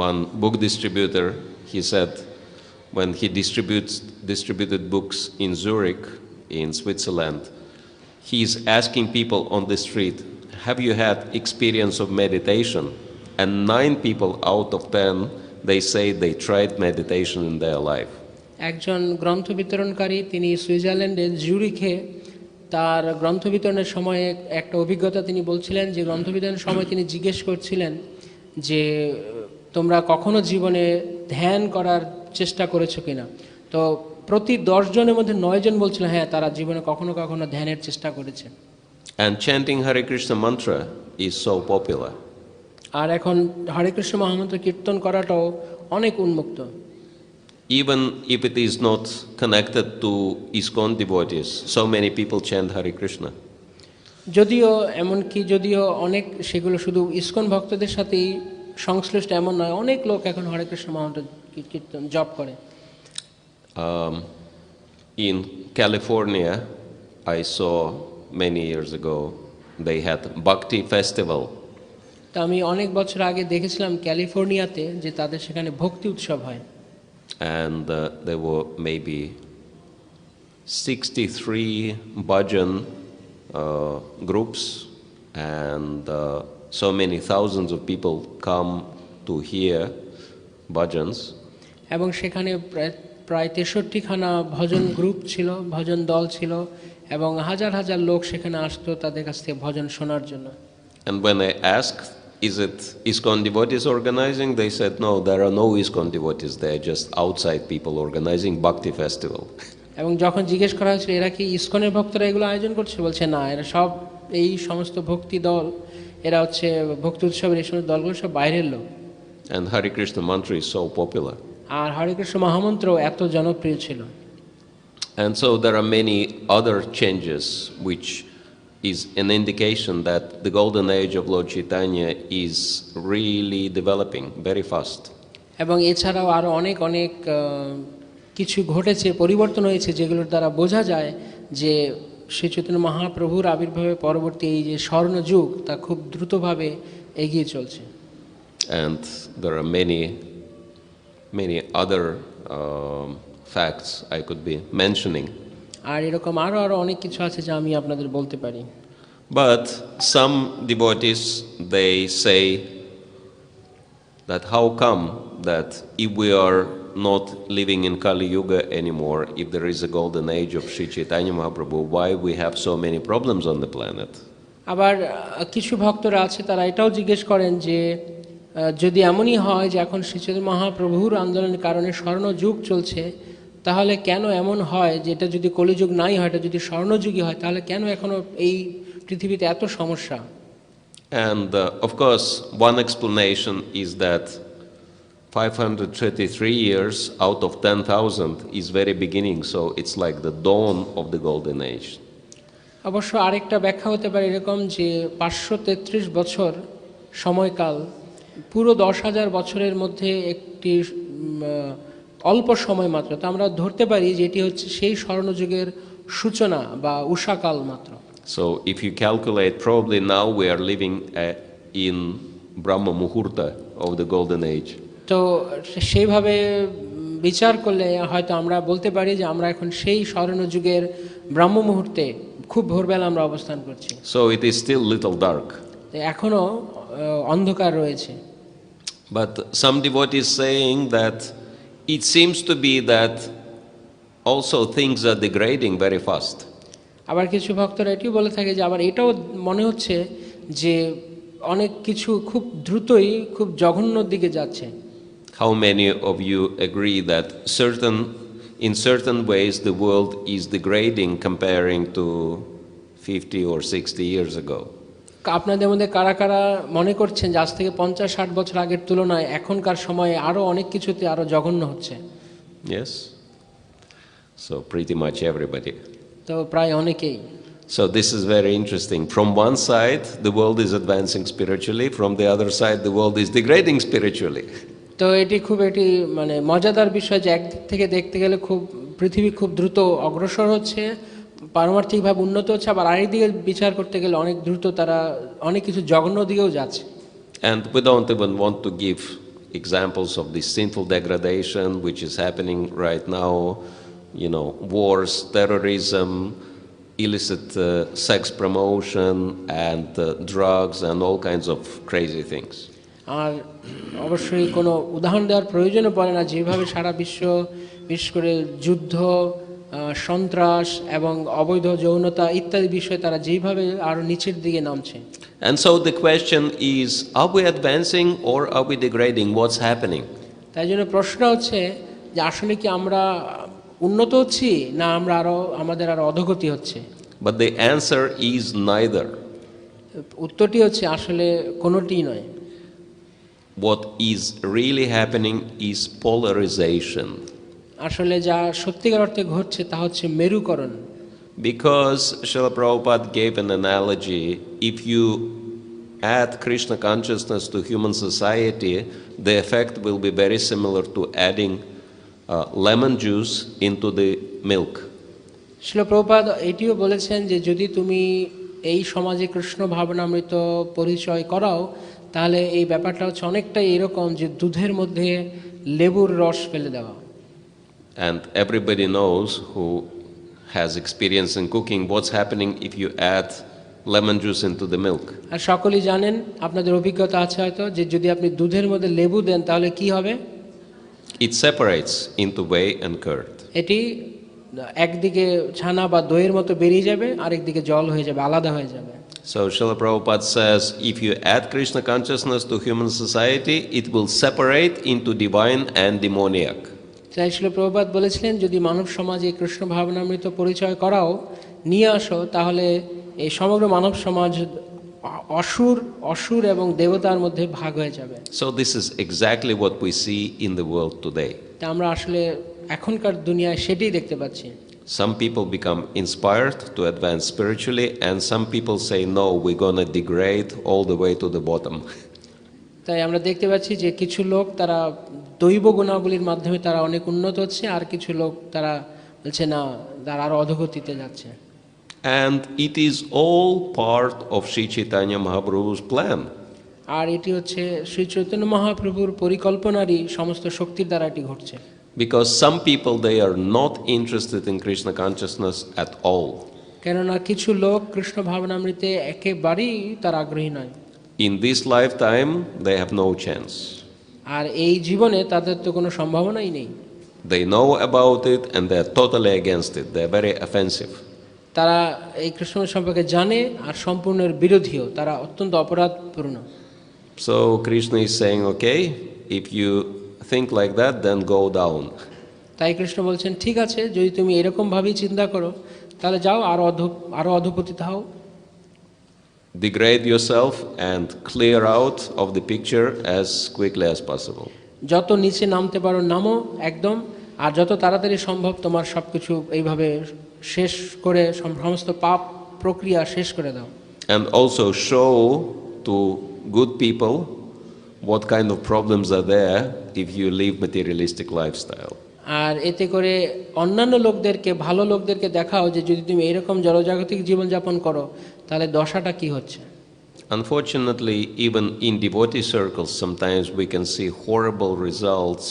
One book distributor, he said, when he distributed books in Zurich, in Switzerland, he's asking people on the street, have you had experience of meditation? And 9 people out of 10, they say they tried meditation in their life. একজন গ্রন্থ বিতরণকারী তিনি সুইজারল্যান্ডের জুরিখে তার গ্রন্থ বিতরণের সময় একটা অভিজ্ঞতা তিনি বলছিলেন যে গ্রন্থ বিতরণের সময় তিনি জিজ্ঞেস করছিলেন যে তোমরা কখনো জীবনে ধ্যান করার চেষ্টা করেছো কিনা, তো প্রতি 10 জনের মধ্যে 9 জন বলছিলেন হ্যাঁ তারা জীবনে কখনো কখনো ধ্যানের চেষ্টা করেছে। And chanting Hare Krishna mantra is so popular. আর এখন হরে কৃষ্ণ মহামন্ত্র কীর্তন করাটাও অনেক উন্মুক্ত। Even if it is not connected to ISKCON devotees, so many people chant Hare Krishna. যদিও অনেক সেগুলো শুধু ইসকন ভক্তদের সাথেই সংশ্লিষ্ট এমন নয়, অনেক লোক এখন হরে কৃষ্ণ মহামন্ত্র কীর্তন জপ করে। In California, I saw many years ago, they had Bhakti festival. তো আমি অনেক বছর আগে দেখেছিলাম ক্যালিফোর্নিয়াতে যে তাদের সেখানে ভক্তি উৎসব হয়। And there were maybe 63 bhajan groups, and so many thousands of people come to hear bhajans. এবং সেখানে প্রায় 63খানা ভজন গ্রুপ ছিল, ভজন দল ছিল, এবং হাজার হাজার লোক সেখানে আসতো তাদের কাছ থেকে ভজন শোনার জন্য। And when I asked, is it ISKCON devotees organizing? They said, no, there are no ISKCON devotees. They are just outside people organizing Bhakti festival. এবং যখন জিজ্ঞেস করা হয়েছিল এরা কি ইসকনের ভক্তরা এগুলো আয়োজন করছে, বলছে না, এরা সব এই সমস্ত ভক্তি দল, এরা হচ্ছে ভক্তি উৎসবের এই সমস্ত দলগুলো সব বাইরের লোক। And Hare Krishna mantra is so popular. আর হরে কৃষ্ণ মহামন্ত্র এত জনপ্রিয় ছিল। And so there are many other changes which is an indication that the golden age of Lord Chaitanya is really developing very fast. এবং এছাড়াও আরও অনেক অনেক কিছু ঘটেছে, পরিবর্তন হয়েছে, যেগুলোর দ্বারা বোঝা যায় যে শ্রী চৈতন্য মহাপ্রভুর আবির্ভাবে পরবর্তী এই যে স্বর্ণযুগ তা খুব দ্রুতভাবে এগিয়ে চলছে। And there are many other facts I could be mentioning. আর এরকম আরও অনেক কিছু আছে যা আমি আপনাদের বলতে পারি। But some devotees, they say that how come that if we are not living in Kali Yuga anymore, if there is a golden age of Sri Chaitanya Mahaprabhu, why we have so many problems on the planet? আবার কিছু ভক্তরা আছে তারা এটাও জিজ্ঞেস করেন যে যদি এমনই হয় যে এখন শ্রী চৈতন্য মহাপ্রভুর আন্দোলনের কারণে স্বর্ণযুগ চলছে, তাহলে কেন এমন হয় যে এটা যদি কলিযুগ নাই হয়, এটা যদি স্বর্ণযুগই হয়, তাহলে কেন এখনো এই পৃথিবীতে এত সমস্যা? And of course, one explanation is that 533 years out of 10,000 is very beginning, so it's like the dawn of the golden age. অবশ্য আরেকটা ব্যাখ্যা হতে পারে এরকম যে 533 বছর সময়কাল পুরো 10,000 বছরের মধ্যে একটি অল্প সময় মাত্র, তো আমরা ধরতে পারি যে এটি হচ্ছে সেই স্বর্ণযুগের সূচনা বা উষাকাল মাত্র। So if you calculate, probably now we are living in Brahma Muhurta of the golden age. তো সেইভাবে বিচার করলে হয়তো আমরা বলতে পারি যে আমরা এখন সেই স্বর্ণযুগের ব্রহ্ম মুহূর্তে খুব ভোরবেলা আমরা অবস্থান করছি। So it is still little dark. এখনো অন্ধকার রয়েছে। But some devotees saying that it seems to be that also things are degrading very fast. আবার কিছু ভক্তরা এটিও বলে থাকে যে আবার এটাও মনে হচ্ছে যে অনেক কিছু খুব দ্রুতই খুব জঘন্যর দিকে যাচ্ছে। How many of you agree that in certain ways the world is degrading comparing to 50 or 60 years ago? আপনাদের মধ্যে কারা কারা মনে করছেন যে আজ থেকে 50-60 বছর আগের তুলনায় এখনকার সময়ে আরও অনেক কিছুতে আরও জঘন্য হচ্ছে? Yes. So pretty much everybody. তো প্রায় অনেকেই। So this is very interesting. From one side, the world is advancing spiritually. From the other side, the world is degrading spiritually. তো এটি মানে মজাদার বিষয় যে একদিক থেকে দেখতে গেলে পৃথিবী খুব দ্রুত অগ্রসর হচ্ছে, পারমার্থিকভাবে উন্নত হচ্ছে, আবার আরেক দিকে বিচার করতে গেলে অনেক দ্রুত তারা অনেক কিছু জঘন্য দিকেও যাচ্ছে। And we don't even want to give examples of this sinful degradation which is happening right now. You know, wars, terrorism, illicit sex promotion, and drugs, and all kinds of crazy things. আর অবশ্যই কোনো উদাহরণ দেওয়ার প্রয়োজনও পড়ে না যেভাবে সারা বিশ্ব, বিশেষ করে যুদ্ধ, সন্ত্রাস এবং অবৈধ যৌনতা ইত্যাদি বিষয়ে তারা যেভাবে আরও নিচের দিকে নামছে। And so the question is, are we advancing or are we degrading? What's happening? তাই জন্য প্রশ্ন হচ্ছে যে আসলে কি আমরা উন্নত হচ্ছি না আমরা আমাদের আরো অধোগতি হচ্ছে? But the answer is neither. উত্তরটি হচ্ছে আসলে কোনোটিই নয়। What is really happening is polarization. আসলে যা সত্যিকার অর্থে ঘটছে তা হচ্ছে মেরুকরণ। Because Srila Prabhupada gave an analogy, if you add Krishna consciousness to human society, the effect will be very similar to adding lemon juice into the milk. শিল প্রভুপাদ এটিও বলেছেন যে যদি তুমি এই সমাজে কৃষ্ণ ভাবনামৃত পরিচয় করাও, তাহলে এই ব্যাপারটা হচ্ছে অনেকটাই এরকম যে দুধের মধ্যে লেবুর রস ফেলে দেওয়া। And everybody knows who has experience in cooking what's happening if you add lemon juice into the milk. আর সকলেই জানেন, আপনাদের অভিজ্ঞতা আছে হয়তো, যে যদি আপনি দুধের মধ্যে লেবু দেন তাহলে কি হবে? It separates into whey and curd. এটি একদিকে ছানা বা দইয়ের মতো বেরিয়ে যাবে, আরেকদিকে জল হয়ে যাবে, আলাদা হয়ে যাবে। So Srila Prabhupada says, if you add Krishna consciousness to human society, it will separate into divine and demoniac. তাই শিল প্রভুপাদ বলেছিলেন, যদি মানব সমাজে কৃষ্ণ ভাবনামৃত পরিচয় করাও, নিয়ে আসো, তাহলে এই সমগ্র মানব সমাজ অসুর এবং দেবতার মধ্যে ভাগ হয়ে যাবে। So this is exactly what we see in the world today. তা আমরা আসলে এখনকার দুনিয়ায় সেটাই দেখতে পাচ্ছি। Some people become inspired to advance spiritually, and some people say, no, we're going to degrade all the way to the bottom. তাই আমরা দেখতে পাচ্ছি যে কিছু লোক তারা দৈব গুণাবলীর মাধ্যমে তারা অনেক উন্নত হচ্ছে, আর কিছু লোক তারা বলছে না, তারা আরো অধোগতিতে যাচ্ছে। And it is all part of Sri Chaitanya Mahaprabhu's plan. আর এটি হচ্ছে শ্রী চৈতন্য মহাপ্রভুর পরিকল্পনারই সমস্ত শক্তির দ্বারা এটি ঘটছে। Because some people, they are not interested in Krishna consciousness at all. কেননা কিছু লোক কৃষ্ণ ভাবনামৃতে একেবারেই তার আগ্রহী নয়। In this lifetime, they have no chance. আর এই জীবনে তাদের তো কোনো সম্ভাবনাই নেই। They know about it and they are totally against it. They are very offensive. তারা এই কৃষ্ণ সম্পর্কে জানে আর সম্পূর্ণের বিরোধীও, তারা অত্যন্ত অপরাধপূর্ণ। So Krishna is saying, okay, if you think like that, then go down. তাই কৃষ্ণ বলছেন, ঠিক আছে, যদি তুমি এরকম ভাবেই চিন্তা করো, তাহলে যাও, আরো অধপতিত হও। Degrade yourself and clear out of the picture as quickly as possible. যত নিচে নামতে পারো নামো একদম, আর যত তাড়াতাড়ি সম্ভব তোমার সবকিছু এইভাবে শেষ করে সমস্ত পাপ প্রক্রিয়া শেষ করে দাও। And also show to good people what kind of problems are there if you live materialistic lifestyle. আর এতে করে অন্যান্য লোকদেরকে, ভালো লোকদেরকে দেখাও যে যদি তুমি এরকম জড়জাগতিক জীবনযাপন করো তাহলে দশাটা কি হচ্ছে। Unfortunately, even in devotee circles, sometimes we can see horrible results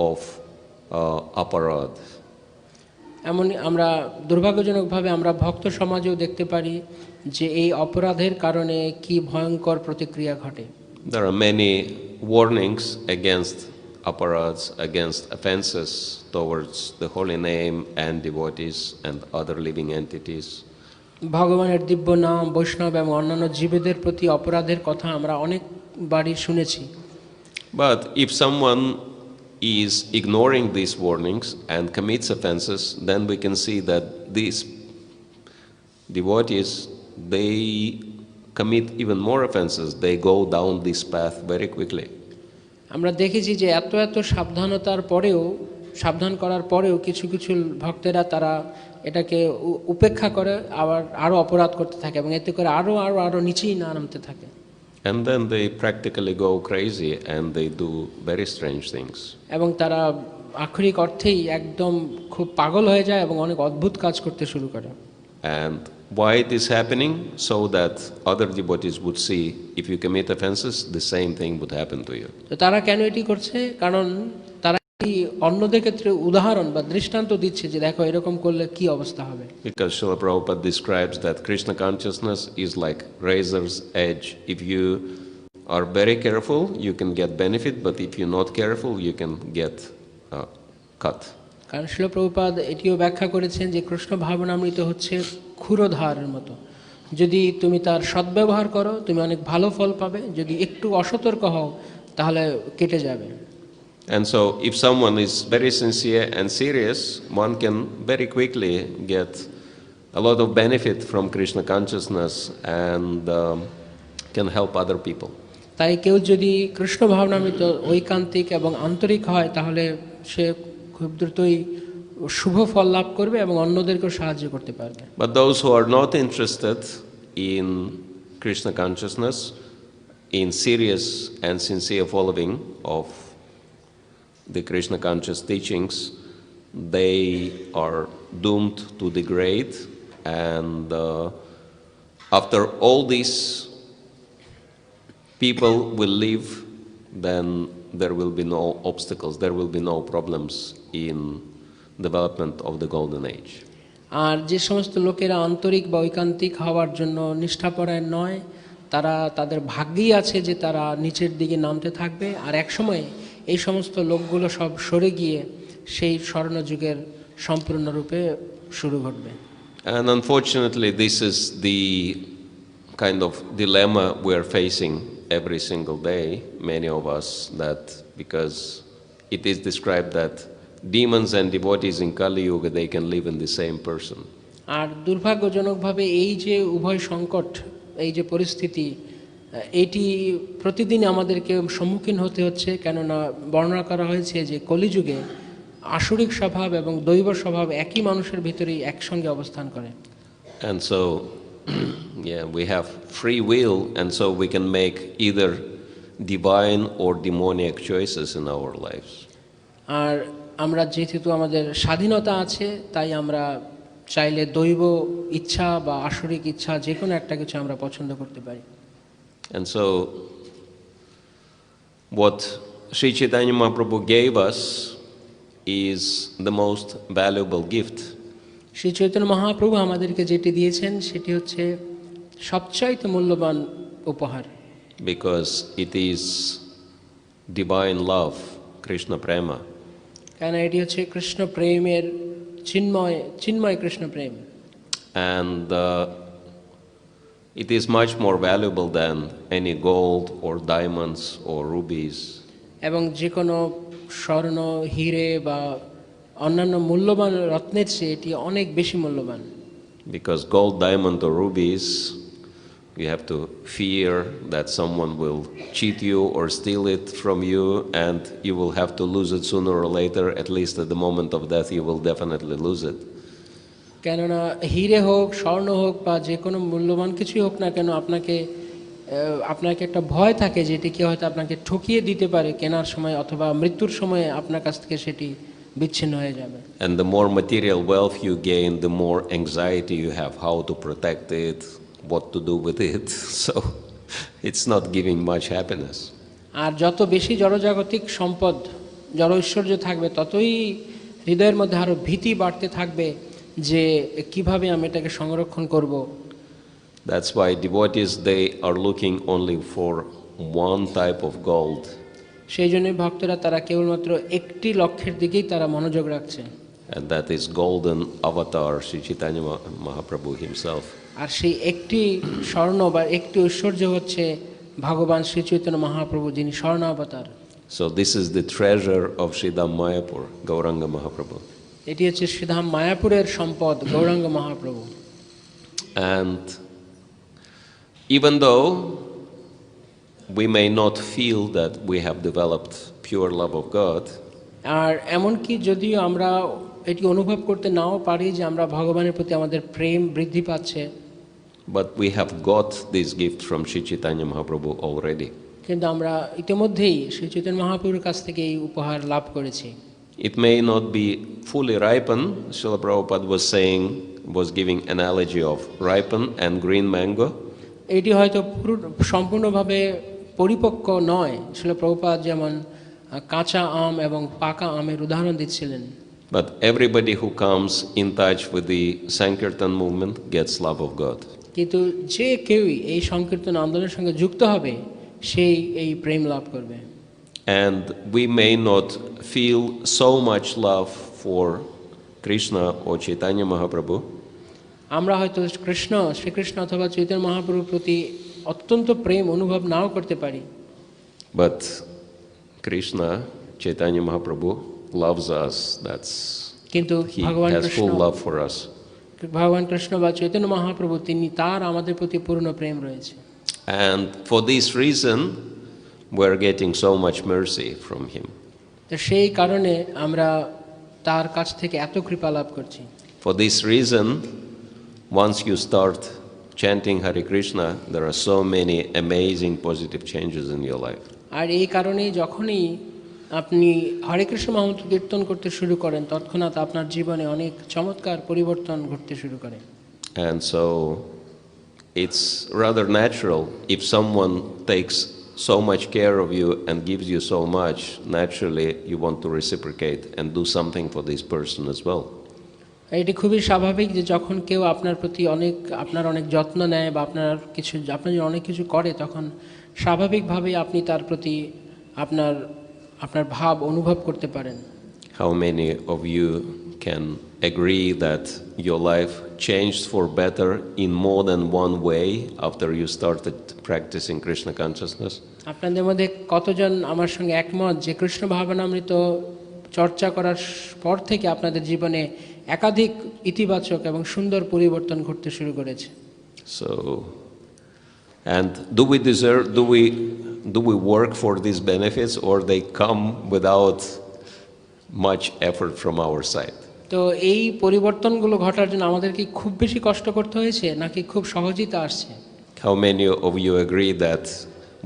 of aparad. এমন আমরা দুর্ভাগ্যজনকভাবে আমরা ভক্ত সমাজেও দেখতে পারি যে এই অপরাধের কারণে কি ভয়ঙ্কর প্রতিক্রিয়া ঘটে। There are many warnings against aparads, against offenses towards the holy name and devotees and other living entities. ভগবানের দিব্য নাম, বৈষ্ণব এবং অন্যান্য জীবদের প্রতি অপরাধের কথা আমরা অনেকবারই শুনেছি। But if someone is ignoring these warnings and commits offenses, then we can see that these devotees, they commit even more offenses. They go down this path very quickly. আমরা দেখেছি যে এত সাবধান করার পরেও কিছু কিছু ভক্তেরা তারা এটাকে উপেক্ষা করে আবার আরো অপরাধ করতে থাকে এবং এতে করে আরো নিচেই নামতে থাকে। And then they practically go crazy and they do very strange things. এবং তারা আক্ষরিক অর্থেই একদম খুব পাগল হয়ে যায় এবং অনেক অদ্ভুত কাজ করতে শুরু করে। And why it is happening? So that other devotees would see if you commit offenses, the same thing would happen to you. তো তারা কেন এটি করছে? কারণ তারা অন্যদের ক্ষেত্রে উদাহরণ বা দৃষ্টান্ত দিচ্ছে যে দেখো এরকম করলে কি অবস্থা হবে। Because Srila Prabhupada describes that Krishna consciousness is like razor's edge. If you are very careful, you can get benefit, but if you're not careful, you can get cut. কারণ শিল প্রভুপাদ এটিও ব্যাখ্যা করেছেন যে কৃষ্ণ ভাবনামৃত হচ্ছে ক্ষুরধারের মতো, যদি তুমি তার সদ্ব্যবহার করো তুমি অনেক ভালো ফল পাবে, যদি একটু অসতর্ক হও তাহলে কেটে যাবে। And so if someone is very sincere and serious, one can very quickly get a lot of benefit from Krishna consciousness and can help other people. তাই কেউ যদি কৃষ্ণ ভাবনামৃত ঐকান্তিক এবং আন্তরিক হয় তাহলে সে খুব দ্রুতই শুভ ফল লাভ করবে এবং অন্যদেরকেও সাহায্য করতে পারবে। But those who are not interested in Krishna consciousness, in serious and sincere following of the Krishna conscious teachings, they are doomed to degrade, and after all these people will live, then there will be no obstacles, there will be no problems in development of the golden age. আর যে সমস্ত লোকেরা আন্তরিক বা ঐকান্তিক হওয়ার জন্য নিষ্ঠাপরায়ণ নয়, তারা তাদের ভাগ্যেই আছে যে তারা নিচের দিকে নামতে থাকবে, আর একসময় এই সমস্ত লোকগুলো সব সরে গিয়ে সেই স্বর্ণযুগের সম্পূর্ণরূপে শুরু ঘটবে। And unfortunately, this is the kind of dilemma we are facing every single day, many of us, that because it is described that demons and devotees in Kali Yuga, they can live in the same person. আর দুর্ভাগ্যজনকভাবে এই যে উভয় সংকট, এই যে পরিস্থিতি, এটি প্রতিদিন আমাদেরকে সম্মুখীন হতে হচ্ছে, কেননা বর্ণনা করা হয়েছে যে কলিযুগে আসুরিক স্বভাব এবং দৈব স্বভাব একই মানুষের ভিতরেই একসঙ্গে অবস্থান করে। And so, yeah, we have free will, and so we can make either divine or demoniac choices in our lives. আর আমরা যেহেতু আমাদের স্বাধীনতা আছে, তাই আমরা চাইলে দৈব ইচ্ছা বা আসুরিক ইচ্ছা যে কোনো একটা কিছু আমরা পছন্দ করতে পারি। And so, what Sri Chaitanya Mahaprabhu gave us is the most valuable gift. Shri Chaitanya Mahaprabhu আমাদেরকে যেটি দিয়েছেন সেটি হচ্ছে সবচাইতে মূল্যবান উপহার। Because it is divine love, Krishna Prema. কেন এটি হচ্ছে কৃষ্ণ প্রেমের চিন্ময় কৃষ্ণ প্রেম। And it is much more valuable than any gold or diamonds or rubies. এবং যে কোনো স্বর্ণ, হিরে বা অন্যান্য মূল্যবান রত্নের চেয়ে এটি অনেক বেশি মূল্যবান। Because gold, diamond or rubies, you have to fear that someone will cheat you or steal it from you, and you will have to lose it sooner or later. At least at the moment of death, you will definitely lose it. কেননা হিরে হোক, স্বর্ণ হোক বা যে কোনো মূল্যবান কিছুই হোক না কেন, আপনাকে একটা ভয় থাকে যেটি কি হয়তো আপনাকে ঠকিয়ে দিতে পারে কেনার সময়, অথবা মৃত্যুর সময় আপনার কাছ থেকে সেটি বিচ্ছিন্ন হয়ে যাবে। And the more material wealth you gain, the more anxiety you have how to protect it, what to do with it. So it's not giving much happiness. আর যত বেশি জড়জাগতিক সম্পদ, জড় ঐশ্বর্য থাকবে, ততই হৃদয়ের মধ্যে আরো ভীতি বাড়তে থাকবে যে কিভাবে আমি এটাকে সংরক্ষণ করব। That's why devotees, they are looking only for one type of gold. সেই জন্য ভক্তরা তারা কেবলমাত্র একটি লক্ষ্যের দিকেই তারা মনোযোগ রাখছে, And that is golden avatar, Sri Chaitanya Mahaprabhu himself. আর সেই একটি স্বর্ণ বা একটি ঐশ্বর্য হচ্ছে ভগবান শ্রী চৈতন্য মহাপ্রভু, যিনি স্বর্ণ অবতার। So this is the treasure of Sridham Mayapur, Gauranga Mahaprabhu. এটি হচ্ছে শ্রীধাম মায়াপুরের সম্পদ, Gauranga Mahaprabhu. And even though we may not feel that we have developed pure love of God, আর এমনকি যদিও আমরা এটি অনুভব করতে নাও পারি যে আমরা ভগবানের প্রতি আমাদের প্রেম বৃদ্ধি পাচ্ছে, but we have got this gift from Sri Chaitanya Mahaprabhu already. কিন্তু আমরা ইতিমধ্যেই শ্রী চৈতন্য মহাপ্রভুর কাছ থেকে এই উপহার লাভ করেছি। It may not be fully ripened. Srila Prabhupada was giving analogy of ripened and green mango. এটি হয়তো সম্পূর্ণভাবে পরিপক্ক নয়, শ্রীল প্রভুপাদ যেমন কাঁচা আম এবং পাকা আমের উদাহরণ দিচ্ছিলেন। But everybody who comes in touch with the Sankirtan movement gets love of God. কিন্তু যে কেউই এই সংকীর্তন আন্দোলনের সঙ্গে যুক্ত হবে, সেই এই প্রেম লাভ করবে। And we may not feel so much love for Krishna or Chaitanya Mahaprabhu, আমরা হয়তো শ্রীকৃষ্ণ অথবা চৈতন্য মহাপ্রভুর প্রতি অত্যন্ত প্রেম অনুভব নাও করতে পারি, but Krishna, Chaitanya Mahaprabhu loves us. কিন্তু He ভগবান has Krishna full love for us. ভগবান কৃষ্ণ বা চৈতন্য মহাপ্রভু, তার আমাদের প্রতি পূর্ণ প্রেম রয়েছে। And for this reason, we're getting so much mercy from him. তো সেই কারণে আমরা তার কাছ থেকে এত কৃপা লাভ করছি। For this reason, once you start chanting Hare Krishna, there are so many amazing positive changes in your life. আর এই কারণেই যখনই আপনি হরে কৃষ্ণ মহামন্ত্র কীর্তন করতে শুরু করেন তৎক্ষণাৎ আপনার জীবনে অনেক চমৎকার পরিবর্তন ঘটতে শুরু করে। And so it's rather natural if someone takes so much care of you and gives you so much, naturally you want to reciprocate and do something for this person as well. এটি খুবই স্বাভাবিক যে যখন কেউ আপনার প্রতি আপনার অনেক যত্ন নেয় বা আপনার জন্য অনেক কিছু করে তখন স্বাভাবিকভাবেই আপনি তার প্রতি আপনার ভাব অনুভব করতে পারেন। How many of you can agree that your life changed for better in more than one way after you started practicing Krishna consciousness? আপনাদের মধ্যে কতজন আমার সঙ্গে একমত যে কৃষ্ণ ভাবনামৃত চর্চা করার পর থেকে আপনাদের জীবনে একাধিক ইতিবাচক এবং সুন্দর পরিবর্তন ঘটতে শুরু করেছে? So, and do we work for these benefits, or they come without much effort from our side? তো এই পরিবর্তনগুলো ঘটার জন্য আমাদের কি খুব বেশি কষ্ট করতে হয়েছে নাকি খুব সহজেই তা আসছে? How many of you agree that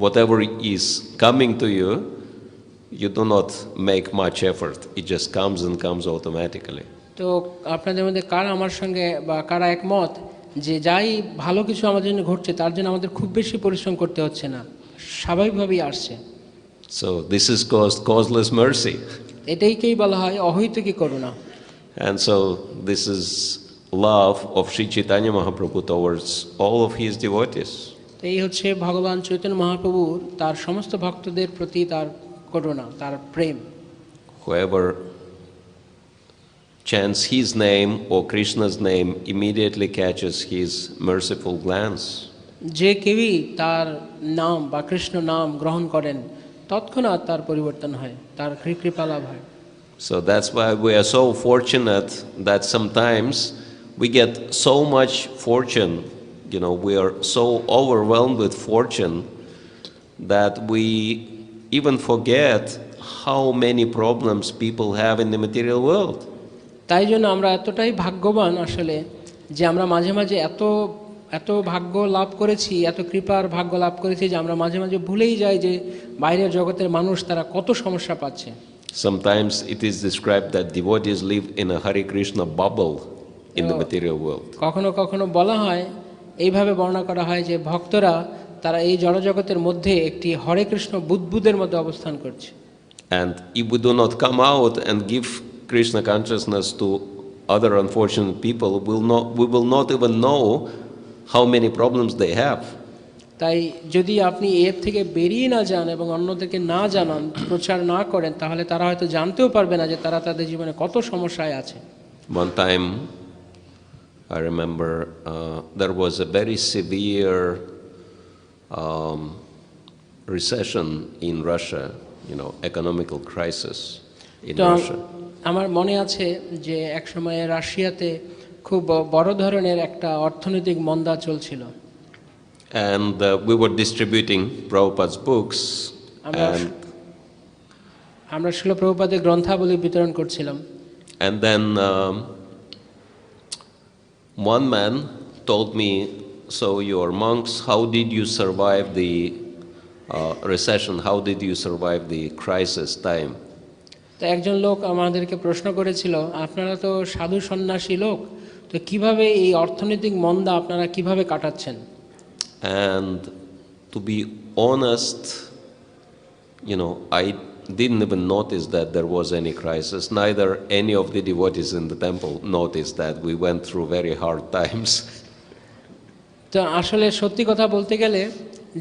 whatever is coming to you, you do not make much effort, it just comes and comes automatically? তো আপনাদের মধ্যে কারা আমার সঙ্গে বা কারা একমত যে যাই ভালো কিছু আমাদের জন্য ঘটছে তার জন্য আমাদের খুব বেশি পরিশ্রম করতে হচ্ছে না, স্বাভাবিকভাবেই আসছে? So this is causeless mercy. এটাইকেই বলা হয় অহৈতুকী করুণা। And so this is love of Sri Chaitanya Mahaprabhu towards all of his devotees. এই হচ্ছে ভগবান চৈতন্য মহাপ্রভুর তার সমস্ত ভক্তদের প্রতি তার করুণা, তার প্রেম। Whoever chants his name or Krishna's name immediately catches his merciful glance. যে কেউই তার নাম বা কৃষ্ণ নাম গ্রহণ করেন তৎক্ষণাৎ তার পরিবর্তন হয়, তার কৃপা লাভ হয়। So that's why we are so fortunate that sometimes we get so much fortune, we are so overwhelmed with fortune that we even forget how many problems people have in the material world. তাই জন্য আমরা এতটাই ভাগ্যবান আসলে যে আমরা মাঝে মাঝে এত ভাগ্য লাভ করেছি, এত কৃপার ভাগ্য লাভ করেছি যে আমরা মাঝে মাঝে ভুলেই যাই যে বাইরের জগতের মানুষ তারা কত সমস্যা পাচ্ছে। Sometimes it is described that devotees live in a Hare Krishna bubble in the material world. কখনো কখনো বলা হয়, এইভাবে বর্ণনা করা হয় যে ভক্তরা তারা এই জড়জগতের মধ্যে একটি হরে কৃষ্ণ বুদবুদের মধ্যে অবস্থান করছে। And if we do not come out and give Krishna consciousness to other unfortunate people, we will not even know how many problems they have. তাই যদি আপনি এর থেকে বেরিয়ে না যান এবং অন্যদেরকে না জানান, প্রচার না করেন, তাহলে তারা হয়তো জানতেও পারবে না যে তারা তাদের জীবনে কত সমস্যায় আছে। One time I remember there was a very severe recession in Russia, economical crisis in Russia. আমার মনে আছে যে এক সময়ে রাশিয়াতে খুব বড় ধরনের একটা অর্থনৈতিক মন্দা চলছিল। And we were distributing Prabhupada's books. আমরা শিল প্রভুপাদের গ্রন্থাবলী বিতরণ করছিলাম। And then one man told me, so you are monks, how did you survive the recession? How did you survive the crisis time? তো একজন লোক আমাদেরকে প্রশ্ন করেছিল, আপনারা তো সাধু সন্ন্যাসী লোক, তো কিভাবে এই অর্থনৈতিক মন্দা আপনারা কিভাবে কাটাচ্ছেন? And to be honest, I didn't even notice that there was any crisis. Neither any of the devotees in the temple noticed that we went through very hard times. তো আসলে সত্যি কথা বলতে গেলে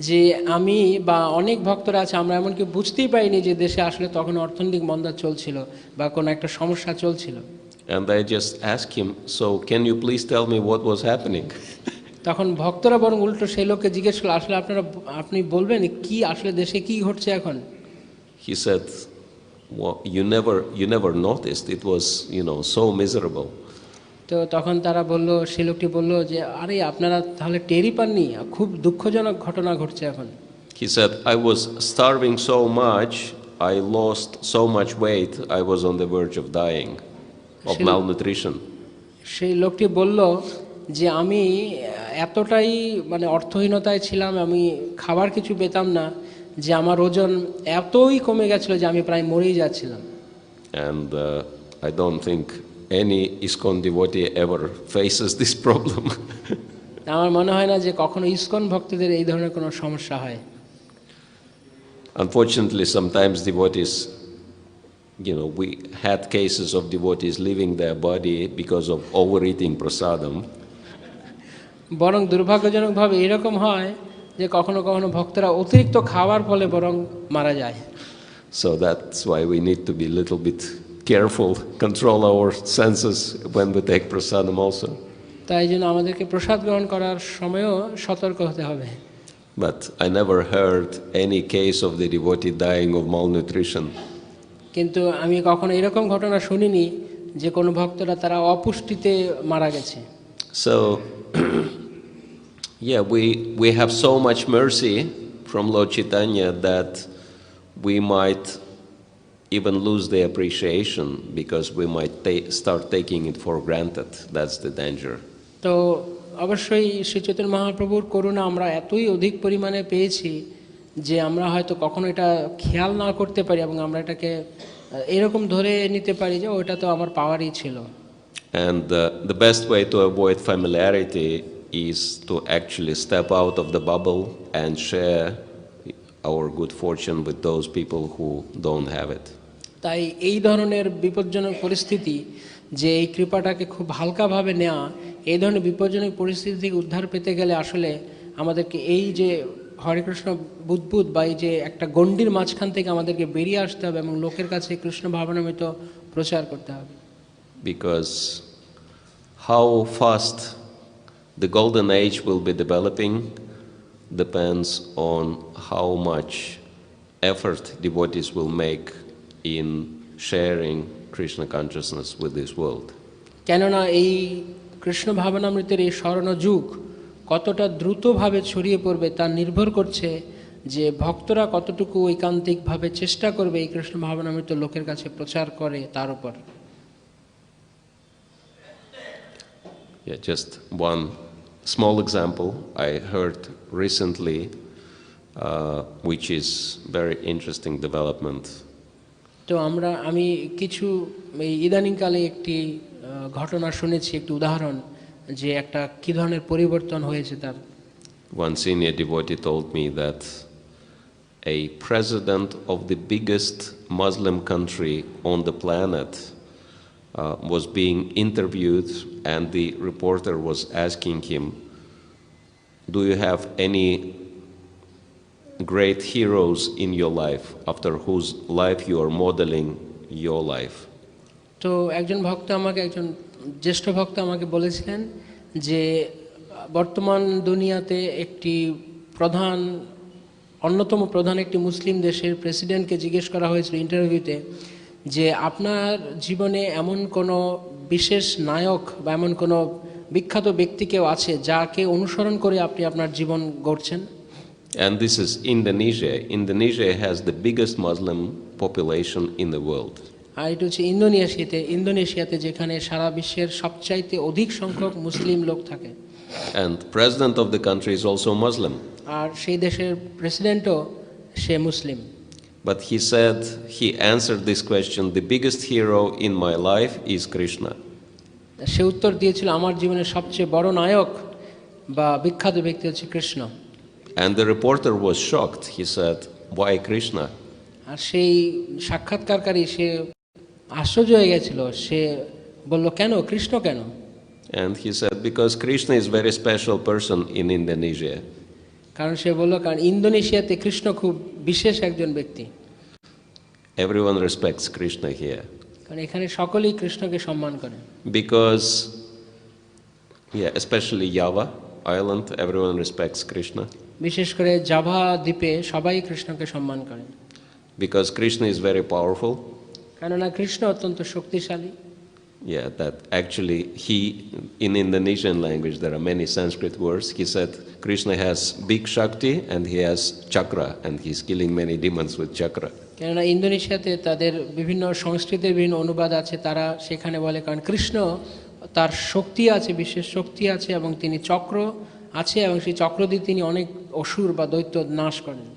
যে আমি বা অনেক ভক্তরা আছে, আমরা এমনকি বুঝতেই পারিনি যে দেশে আসলে তখন অর্থনৈতিক মন্দা চলছিল বা কোনো একটা সমস্যা চলছিল। And I just asked him, so can you please tell me what was happening? তখন ভক্তরা বরং উল্টো সেই লোককে জিজ্ঞেস করলো, আসলে আপনি বলবেন কি আসলে দেশে কি ঘটছে এখন? He said, well, you never noticed. It was, so miserable. তো তখন তারা বললো, সেই লোকটি বললো যে আরে আপনারা তাহলে টেরই পাননি, খুব দুঃখজনক ঘটনা ঘটছে এখন। He said, I was starving so much, I lost so much weight, I was on the verge of dying of malnutrition. সেই লোকটি বলল যে আমি এতটাই মানে অর্থহীনতায় ছিলাম, আমি খাবার কিছু পেতাম না, যে আমার ওজন এতই কমে গেছিল যে আমি প্রায় মরেই যাচ্ছিলাম। And I don't think any ISKCON devotee ever faces this problem. আমার মনে হয় না যে কখনো ইসকন ভক্তদের এই ধরনের কোনো সমস্যা হয়। Unfortunately, sometimes devotees, we had cases of devotees leaving their body because of overeating prasadam. বরং দুর্ভাগ্যজনকভাবে এরকম হয় যে কখনো কখনো ভক্তরা অতিরিক্ত খাওয়ার ফলে বরং মারা যায়। So that's why we need to be a little bit careful, control our senses when we take prasadam also. তাই জন্য আমাদেরকে প্রসাদ গ্রহণ করার সময়ও সতর্ক হতে হবে। But I never heard any case of the devotee dying of malnutrition. কিন্তু আমি কখনো এরকম ঘটনা শুনিনি যে কোনো ভক্তরা তারা অপুষ্টিতে মারা গেছে। So yeah, we have so much mercy from Lord Chaitanya that we might even lose the appreciation because we might start taking it for granted. That's the danger. তো অবশ্যই শ্রী চৈতন্য মহাপ্রভুর করুণা আমরা এতই অধিক পরিমাণে পেয়েছি যে আমরা হয়তো কখনো এটা খেয়াল না করতে পারি এবং আমরা এটাকে এরকম ধরে নিতে পারি যে ওটা তো আমার পাওয়ারই ছিল। And the best way to avoid familiarity is to actually step out of the bubble and share our good fortune with those people who don't have it. তাই এই ধরনের বিপজ্জনক পরিস্থিতি, যে এই কৃপাটাকে খুব হালকাভাবে নেওয়া, এই ধরনের বিপজ্জনক পরিস্থিতি থেকে উদ্ধার পেতে গেলে আসলে আমাদেরকে এই যে হরে কৃষ্ণ বুদ্বুদ বা এই যে একটা গণ্ডির মাঝখান থেকে আমাদেরকে বেরিয়ে আসতে হবে এবং লোকের কাছে কৃষ্ণ ভাবনামৃত প্রচার করতে হবে। Because how fast the golden age will be developing depends on how much effort devotees will make in sharing Krishna consciousness with this world. কেননা এই কৃষ্ণ ভাবনামৃতের এই স্বর্ণ যুগ কতটা দ্রুতভাবে ছড়িয়ে পড়বে তা নির্ভর করছে যে ভক্তরা কতটুকু ঐকান্তিকভাবে চেষ্টা করবে এই কৃষ্ণ ভাবনামৃত লোকের কাছে প্রচার করে তার উপর। Yeah, just one small example I heard recently, which is very interesting development. তো আমি কিছু এই ইদানিংকালে একটি ঘটনা শুনেছি, একটি উদাহরণ, যে একটা কী ধরনের পরিবর্তন হয়েছে তার। One senior devotee told me that a president of the biggest Muslim country on the planet was being interviewed, and the reporter was asking him, do you have any great heroes in your life after whose life you are modeling your life? তো একজন জ্যেষ্ঠ ভক্ত আমাকে বলেছিলেন যে বর্তমান দুনিয়াতে একটি অন্যতম প্রধান একটি মুসলিম দেশের প্রেসিডেন্টকে জিজ্ঞেস করা হয়েছিল ইন্টারভিউতে যে আপনার জীবনে এমন কোনো বিশেষ নায়ক বা এমন কোনো বিখ্যাত ব্যক্তি কেউ আছে যাকে অনুসরণ করে আপনি আপনার জীবন গড়ছেন। And this is Indonesia. Indonesia has the biggest Muslim population in the world. আর এটা হচ্ছে ইন্দোনেশিয়াতে যেখানে সারা বিশ্বের সবচাইতে অধিক সংখ্যক মুসলিম লোক থাকে। And president of the country is also Muslim. আর সেই দেশের প্রেসিডেন্টও সে মুসলিম। But he said, he answered this question, the biggest hero in my life is Krishna. সে উত্তর দিয়েছিল আমার জীবনের সবচেয়ে বড় নায়ক বা বিখ্যাত ব্যক্তি হচ্ছে Krishna. And the reporter was shocked. He said, why Krishna? আর সেই সাক্ষাৎকারকারী সে আশ্চর্য হয়ে গেছিল, সে বলল কেন, কৃষ্ণ কেন? And he said, because Krishna is very special person in Indonesia. কারণ সে বলল কারণ ইন্দোনেশিয়াতে কৃষ্ণ খুব বিশেষ একজন ব্যক্তি। Everyone respects Krishna here. কারণ এখানে সকলেই কৃষ্ণকে সম্মান করে। Because, especially Java Island, everyone respects Krishna. বিশেষ করে জাভা দ্বীপে সবাই কৃষ্ণকে সম্মান করে। Because Krishna is very powerful. কেননা কৃষ্ণ অত্যন্ত শক্তিশালী। That actually in Indonesian language there are many Sanskrit words. He said Krishna has big Shakti and he has chakra and he's killing many demons with chakra. কেননা ইন্দোনেশিয়াতে তাদের বিভিন্ন সংস্কৃতের বিভিন্ন অনুবাদ আছে, তারা সেখানে বলে কারণ কৃষ্ণ তার শক্তি আছে, বিশেষ শক্তি আছে এবং তিনি চক্র আছে এবং সেই চক্র দিয়ে তিনি অনেক অসুর বা দৈত্য নাশ করেন।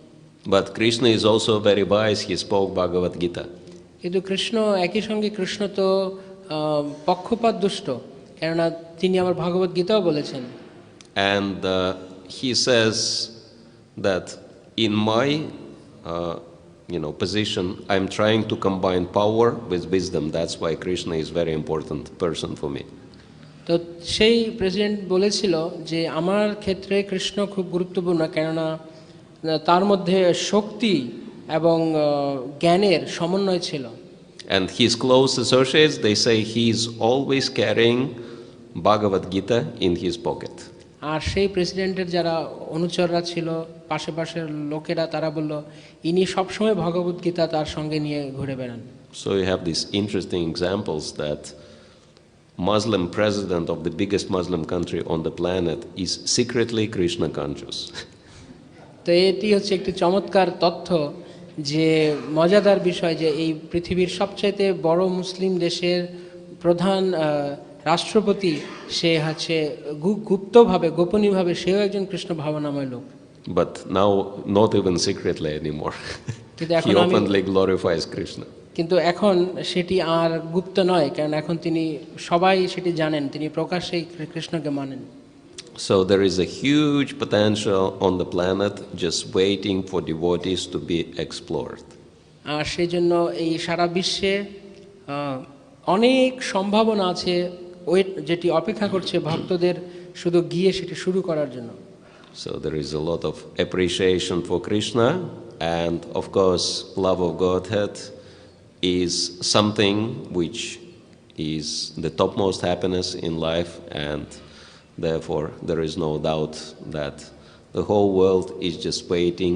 But Krishna is also very wise. He spoke Bhagavad Gita. কিন্তু কৃষ্ণ একই সঙ্গে কৃষ্ণ তো পক্ষপাত দুষ্ট, কেননা তিনি আবার ভগবত গীতাও বলেছেন। And he says that in my position, I'm trying to combine power with wisdom. That's why Krishna is very important person for me. তো সেই প্রেসিডেন্ট বলেছিল যে আমার ক্ষেত্রে কৃষ্ণ খুব গুরুত্বপূর্ণ, কেননা তার মধ্যে শক্তি এবং জ্ঞানের সমন্বয় ছিল। And his close associates, they say he is always carrying Bhagavad Gita in his pocket. আর সেই প্রেসিডেন্টের যারা অনুচররা ছিল, পাশের লোকেরা, তারা বলল ইনি সবসময় ভগবত গীতা তার সঙ্গে নিয়ে ঘুরে বেড়ান। So you have these interesting examples that Muslim president of the biggest Muslim country on the planet is secretly Krishna conscious. তো এটি হচ্ছে একটি চমৎকার তথ্য, যে মজাদার বিষয় যে এই পৃথিবীর সবচাইতে বড় মুসলিম দেশের প্রধান রাষ্ট্রপতি, সে হচ্ছে গুপ্তভাবে গোপনীয়ভাবে সেও একজন কৃষ্ণ ভাবনাময় লোক। But now not even secretly anymore. He openly glorifies Krishna. কিন্তু এখন সেটি আর গুপ্ত নয়, কারণ এখন তিনি সবাই সেটি জানেন, তিনি প্রকাশ্যেই কৃষ্ণকে মানেন। So there is a huge potential on the planet just waiting for devotees to be explored. আর সেই জন্য এই সারা বিশ্বে অনেক সম্ভাবনা আছে যেটি অপেক্ষা করছে ভক্তদের শুধু গিয়ে সেটি শুরু করার জন্য। So there is a lot of appreciation for Krishna, and of course love of Godhead is something which is the topmost happiness in life, and therefore there is no doubt that the whole world is just waiting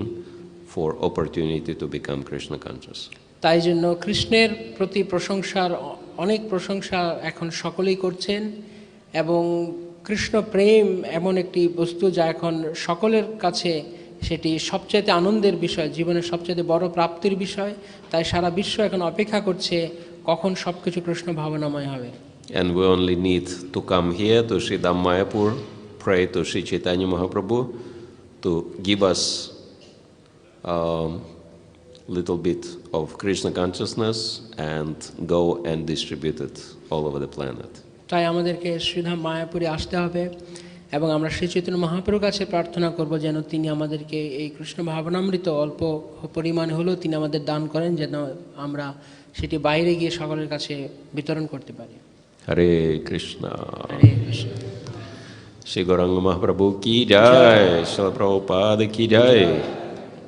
for opportunity to become Krishna conscious. তাই জন্য কৃষ্ণের প্রতি অনেক প্রশংসা এখন সকলেই করছেন, এবং কৃষ্ণ প্রেম এমন একটি বস্তু যা এখন সকলের কাছে সেটি সবচেয়ে আনন্দের বিষয়, জীবনের সবচেয়ে বড় প্রাপ্তির বিষয়। তাই সারা বিশ্ব এখন অপেক্ষা করছে কখন সবকিছু কৃষ্ণ ভাবনাময় হবে। And we only need to come here to Sri Mayapur, pray to Sri Chaitanya Mahaprabhu to give us little bit of Krishna consciousness and go and distribute it all over the planet. তাই আমাদেরকে শ্রীধাম মায়াপুরে আসতে হবে এবং আমরা শ্রী চৈতন্য মহাপ্রভুর কাছে প্রার্থনা করব যেন তিনি আমাদেরকে এই কৃষ্ণ ভাবনামৃত অল্প পরিমাণে হলেও তিনি আমাদের দান করেন, যেন আমরা সেটি বাইরে গিয়ে সকলের কাছে বিতরণ করতে পারি। হরে কৃষ্ণ। হরে Krishna. Shri Gauranga Mahaprabhu ki jai, Srila Prabhupada ki jai.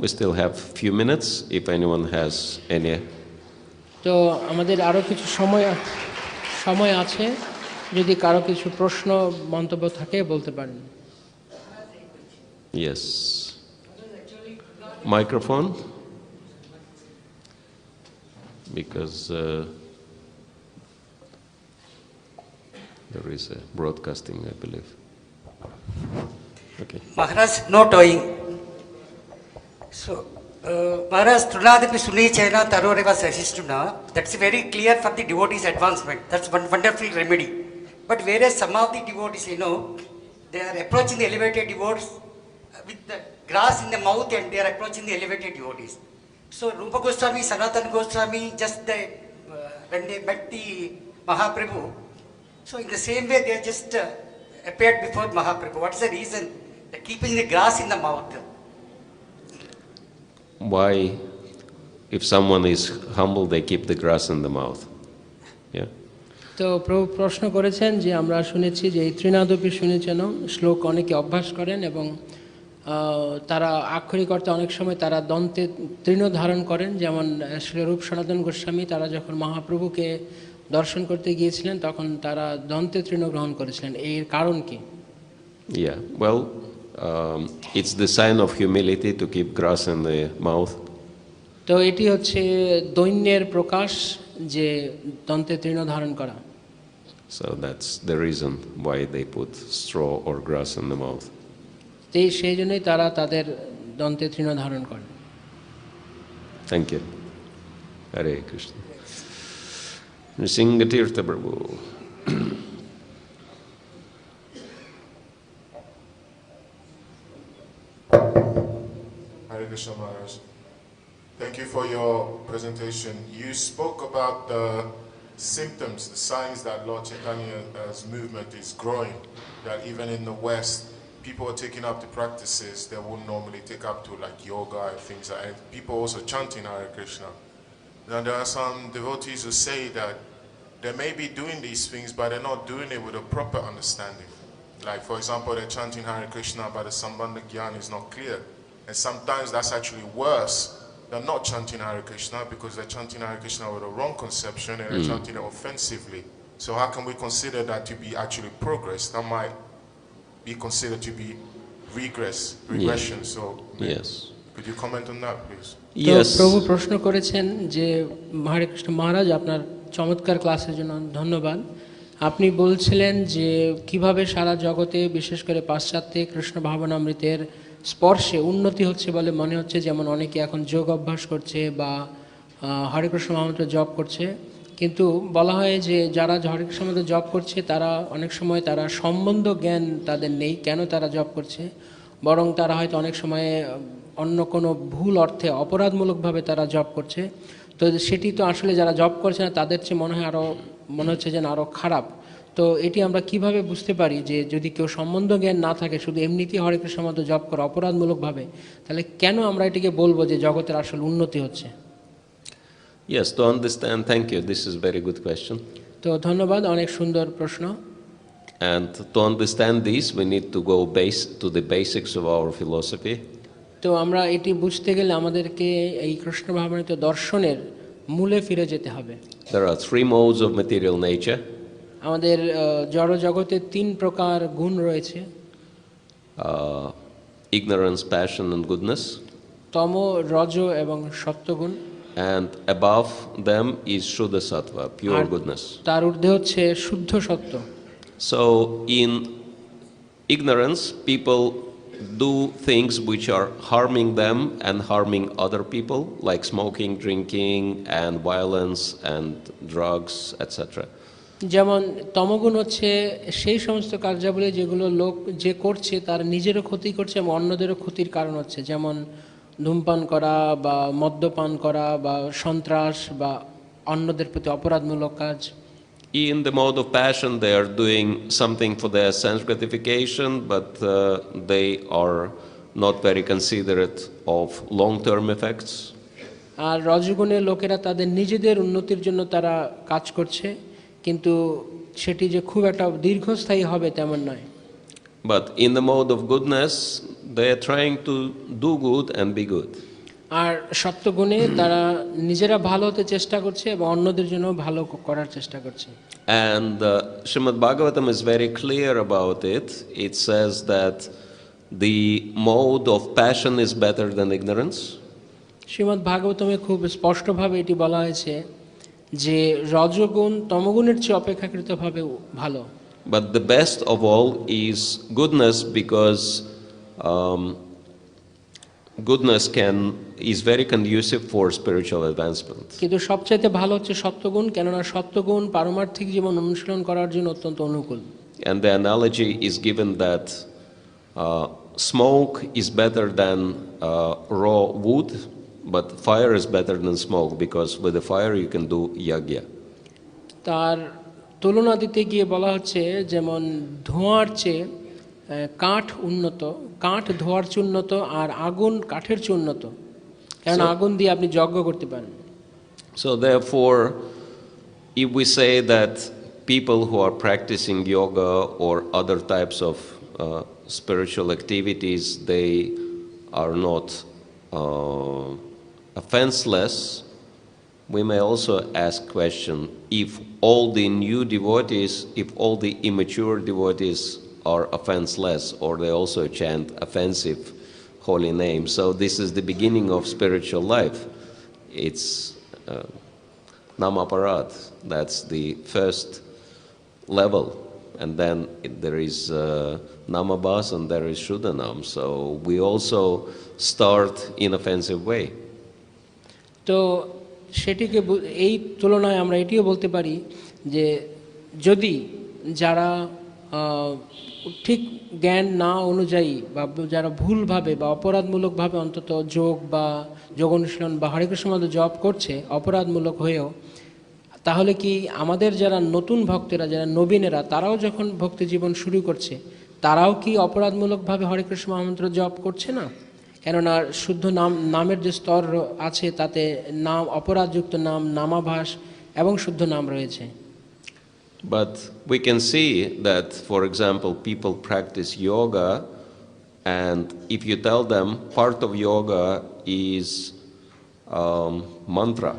We still have few minutes if anyone has any. তো আমাদের আরো কিছু সময় আছে, যদি কারো কিছু প্রশ্ন মন্তব্য থাকে বলতে পারেন। Yes. Microphone? Because there is a broadcasting, I believe. Okay. Maharaj, no towing. So, Maharaj, Trunadapi Suni Chaina Taroreva Sasistuna, that's very clear for the devotees' advancement. That's one wonderful remedy. But whereas some of the devotees, they are approaching the elevated devotees with the grass in the mouth, and they are approaching the elevated devotees. So Rupa Goswami, Sanatana Goswami, when they met the Mahaprabhu, so in the same way they just appeared before Mahaprabhu. What is the reason? They're keeping the grass in the mouth. Why, if someone is humble, they keep the grass in the mouth? Yeah. তো প্রভু প্রশ্ন করেছেন যে আমরা শুনেছি যে এই ত্রিনাদপি শুনেছেন শ্লোক অনেকে অভ্যাস করেন, এবং তারা আক্ষরিক অর্থে অনেক সময় তারা দন্তে তৃণ ধারণ করেন, যেমন শ্রী রূপ সনাতন গোস্বামী তারা যখন মহাপ্রভুকে দর্শন করতে গিয়েছিলেন তখন তারা দন্তে তৃণ গ্রহণ করেছিলেন। এর কারণ কি? Yeah, well, it's the sign of humility to keep grass in the mouth. তো এটি হচ্ছে দৈন্যের প্রকাশ, যে দন্তে তৃণ ধারণ করা। So that's the reason why they put straw or grass in the mouth. সেই জন্যই তারা তাদের দন্তে তৃণ ধারণ করে। Thank you. Hare Krishna. Nrsinga Tirtha Prabhu. Krishna Maharaj. Thank you for your presentation. You spoke about the symptoms, the signs that Lord Chaitanya's movement is growing, that even in the West, people are taking up the practices they wouldn't normally take up to, like yoga and things like that. People also chanting Hare Krishna. Now there are some devotees who say that they may be doing these things, but they're not doing it with a proper understanding. Like, for example, they're chanting Hare Krishna, but the Sambandha Gyan is not clear. And sometimes that's actually worse than not chanting Hare Krishna, because they're chanting Hare Krishna with a wrong conception and they're chanting it offensively. So how can we consider that to be actually progress? That might be considered to be regression. So Yes. could you comment on that, please? Yes. প্রভু প্রশ্ন করেছেন যে হরে কৃষ্ণ মহারাজ, আপনার চমৎকার ক্লাসের জন্য ধন্যবাদ। আপনি বলছিলেন যে কিভাবে সারা জগতে বিশেষ করে পাশ্চাত্যে কৃষ্ণ ভাবনামৃতের স্পর্শে উন্নতি হচ্ছে বলে মনে হচ্ছে, যেমন অনেকে এখন যোগ অভ্যাস করছে বা হরে কৃষ্ণ মহামন্ত্র জপ করছে, কিন্তু বলা হয় যে যারা হরে কৃষ্ণ মহামন্ত্র জপ করছে তারা অনেক সময় তারা সম্বন্ধ জ্ঞান তাদের নেই, কেন তারা জপ করছে, বরং তারা হয়তো অনেক সময় অন্য কোনো ভুল অর্থে অপরাধমূলকভাবে তারা জপ করছে। তো সেটি তো আসলে যারা জপ করছে না তাদের চেয়ে মনে হচ্ছে যেন আরও খারাপ। তো এটি আমরা কিভাবে বুঝতে পারি যে যদি কেউ সম্বন্ধ জ্ঞান না থাকে, শুধু এমনিতেই হরে কৃষ্ণ মন্ত্র জপ করে অপরাধমূলকভাবে, তাহলে কেন আমরা এটিকে বলবো যে জগতের আসলে উন্নতি হচ্ছে? Yes, to understand, thank you. This is a very good question. তো ধন্যবাদ, অনেক সুন্দর প্রশ্ন। And to understand this, we need to go to the basics of our philosophy. তো আমরা এটি বুঝতে গেলে আমাদেরকে এই কৃষ্ণ ভাবনামৃত দর্শনের মূলে ফিরে যেতে হবে। There are three modes of material nature. আমাদের জড় জগতে তিন প্রকার গুণ রয়েছে: ignorance, passion, and goodness. তম, রজ এবং সত্যগুণ। And above them is Shuddha Sattva, pure goodness. তার ঊর্ধ্বে হচ্ছে শুদ্ধ সত্য। So in ignorance, people do things which are harming them and harming other people, like smoking, drinking, and violence, and drugs, etc. যেমন তমগুণ হচ্ছে সেই সমস্ত কার্যাবলী যেগুলো লোক যে করছে তার নিজেরও ক্ষতি করছে এবং অন্যদেরও ক্ষতির কারণ হচ্ছে, যেমন ধূমপান করা বা মদ্যপান করা বা সন্ত্রাস বা অন্যদের প্রতি অপরাধমূলক কাজ। In the mode of passion, they are doing something for their sense gratification, but they are not very considerate of long-term effects. আর রজগুণের লোকেরা তাদের নিজেদের উন্নতির জন্য তারা কাজ করছে, কিন্তু সেটি যে খুব একটা দীর্ঘস্থায়ী হবে তেমন নয়। But in the mode of goodness, they are trying to do good and be good. আর সত্যগুণে তারা নিজেরা ভালো হতে চেষ্টা করছে এবং অন্যদের জন্য ভালো করার চেষ্টা করছে। And Srimad Bhagavatam is very clear about it. It says that the mode of passion is better than ignorance. Shrimad ভাগবতমে খুব স্পষ্টভাবে এটি বলা হয়েছে যে রজগুণ তমগুণের চেয়ে অপেক্ষাকৃতভাবে ভালো। But the best of all is goodness, because goodness is very conducive for spiritual advancement. কিন্তু সবচাইতে ভালো হচ্ছে সত্যগুণ, কেননা সত্যগুণ পারমার্থিক জীবন অনুশীলন করার জন্য অত্যন্ত অনুকূল। And the analogy is given that smoke is better than raw wood, but fire is better than smoke, because with the fire you can do yagya. তার তুলনা দিতে গিয়ে বলা হচ্ছে যেমন ধোঁয়ার চেয়ে কাঠ উন্নত, কাঠ ধোঁয়ার চেয়ে উন্নত, আর আগুন কাঠের চেয়ে উন্নত, কারণ আগুন দিয়ে আপনি যজ্ঞ করতে পারেন। So therefore, if we say that people who are practicing yoga or other types of spiritual activities, they are not offenseless, we may also ask question, if all the new devotees, if all the immature devotees are offenseless, or they also chant offensive holy names. So this is the beginning of spiritual life. It's namaparad, that's the first level. And then there is namabhas and there is shuddhanam. So we also start in offensive way. তো সেটিকে এই তুলনায় আমরা এটিও বলতে পারি যে যদি যারা ঠিক জ্ঞান না অনুযায়ী বা যারা ভুলভাবে বা অপরাধমূলকভাবে অন্তত যোগ বা যোগ অনুশীলন বা হরে কৃষ্ণ মন্ত্র জপ করছে অপরাধমূলক হয়েও, তাহলে কি আমাদের যারা নতুন ভক্তেরা, যারা নবীনেরা, তারাও যখন ভক্তি জীবন শুরু করছে তারাও কি অপরাধমূলকভাবে হরে কৃষ্ণ মহামন্ত্র জপ করছে না? কেননা শুদ্ধ নামের যে স্তর আছে তাতে নাম, অপরাধযুক্ত নাম, নামাভাস এবং শুদ্ধ নাম রয়েছে। But we can see that, for example, people practice yoga, and if you tell them part of yoga is mantra,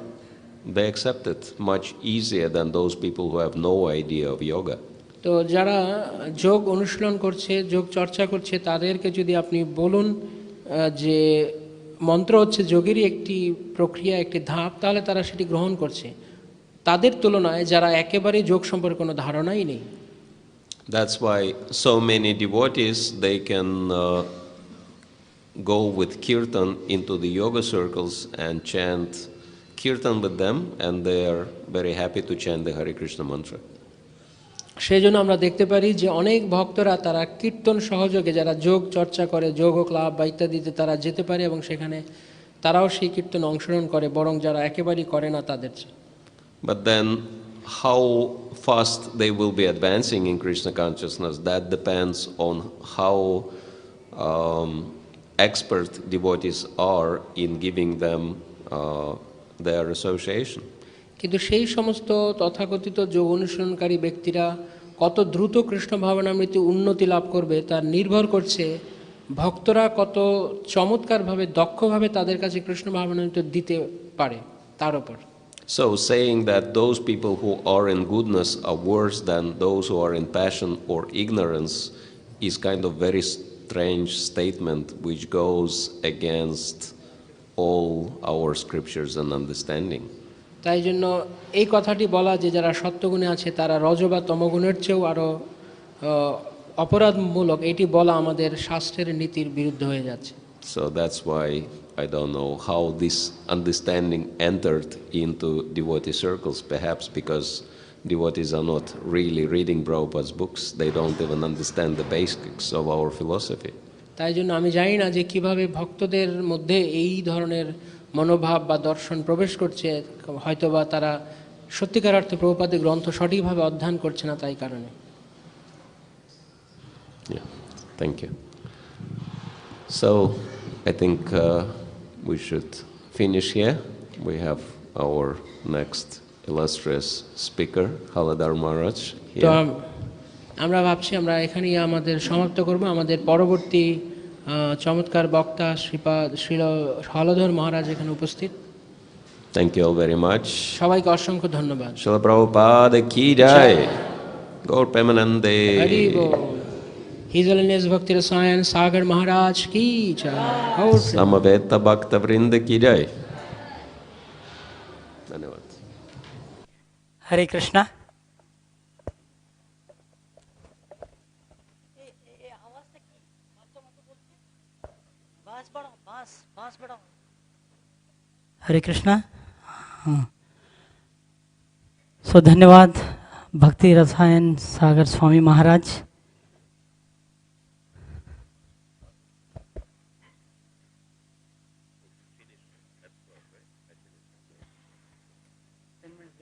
they accept it much easier than those people who have no idea of yoga. তো যারা যোগ অনুশীলন করছে, যোগ চর্চা করছে, তাদেরকে যদি আপনি বলুন যে মন্ত্র হচ্ছে যোগেরই একটি প্রক্রিয়া, একটি ধাপ, তাহলে তারা সেটি গ্রহণ করছে, তাদের তুলনায় যারা একেবারে যোগ সম্পর্কে কোনো ধারণাই নেই। That's why so many devotees, they can go with kirtan into the yoga circles and chant kirtan with them, and they are very happy to chant the Hare Krishna mantra. সেই জন্য আমরা দেখতে পারি যে অনেক ভক্তরা তারা কীর্তন সহযোগে, যারা যোগ চর্চা করে, যোগ ক্লাব বা ইত্যাদিতে তারা যেতে পারে এবং সেখানে তারাও সেই কীর্তন অংশগ্রহণ করে, বরং যারা একেবারেই করে না তাদের। But then how fast they will be advancing in Krishna consciousness, that depends on how expert devotees are in giving them their association. কিন্তু সেই সমস্ত তথাকথিত যোগ অনুশীলনকারী ব্যক্তিরা কত দ্রুত কৃষ্ণ ভাবনামৃতে উন্নতি লাভ করবে তার নির্ভর করছে ভক্তরা কত চমৎকারভাবে, দক্ষভাবে তাদের কাছে কৃষ্ণ ভাবনামৃত দিতে পারে তার উপর। So saying that those people who are in goodness are worse than those who are in passion or ignorance is kind of very strange statement which goes against all our scriptures and understanding. তাই জন্য এই কথাটি বলা যে যারা সত্যগুণে আছে তারা রজ বা তমগুণের চেয়েও আরও অপরাধমূলক, এটি বলা আমাদের শাস্ত্রের নীতির বিরুদ্ধে হয়ে যাচ্ছে। So that's why I don't know how this understanding entered into devotee circles, perhaps because devotees are not really reading Prabhupada's books. They don't even understand the basics of our philosophy. তাই জন্য আমি জানি না যে কিভাবে ভক্তদের মধ্যে এই ধরনের মনোভাব বা দর্শন প্রবেশ করছে, হয়তোবা তারা সত্যিকার অর্থে প্রভুপাদের গ্রন্থ সঠিকভাবে অধ্যয়ন করছে না, তাই কারণে। Yeah, thank you. So I think we should finish here. We have our next illustrious speaker, Haladar Maharaj, তো here. আমরা ভাবছি আমরা এখানেই আমাদের সমাপ্ত করব। আমাদের পরবর্তী চমৎকার বক্তা শ্রী হলধর মহারাজ এখানে উপস্থিত। Thank you all very much. সবাইকে অসংখ্য ধন্যবাদ। Srila Prabhupada ki jai. Gaur Premanande. Hari বল। His Holiness Bhakti Rasayana Sagar Maharaj ki jai. Samaveta Bhakta Vrinda ki jai. Dhanyavad. Hare Krishna. Hare Krishna. So धन्यवाद Bhakti Rasayana Sagar Swami Maharaj.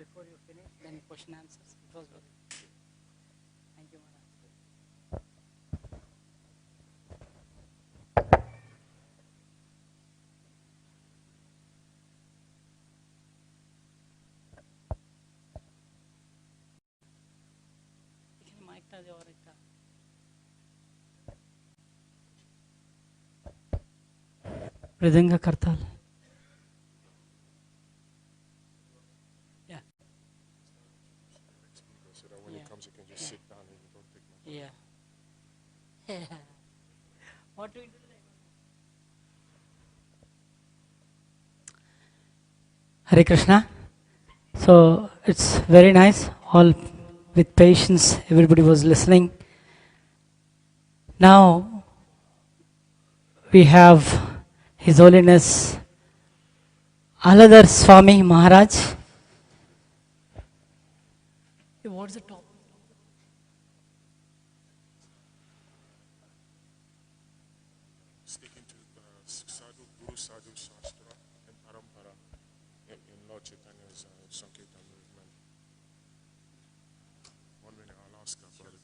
Before you finish, then question answers. Thank you, Maharaj. মাইকটা দেওয়ার একটা মৃদঙ্গ করতাল। What do we do? Hare Krishna. So it's very nice. All with patience, everybody was listening. Now we have His Holiness Haladar Swami Maharaj. What's the top? Guru Sadhu Shastra and Parampara in Lord Chaitanya's Sankirtan movement. 1 minute, I'll ask her.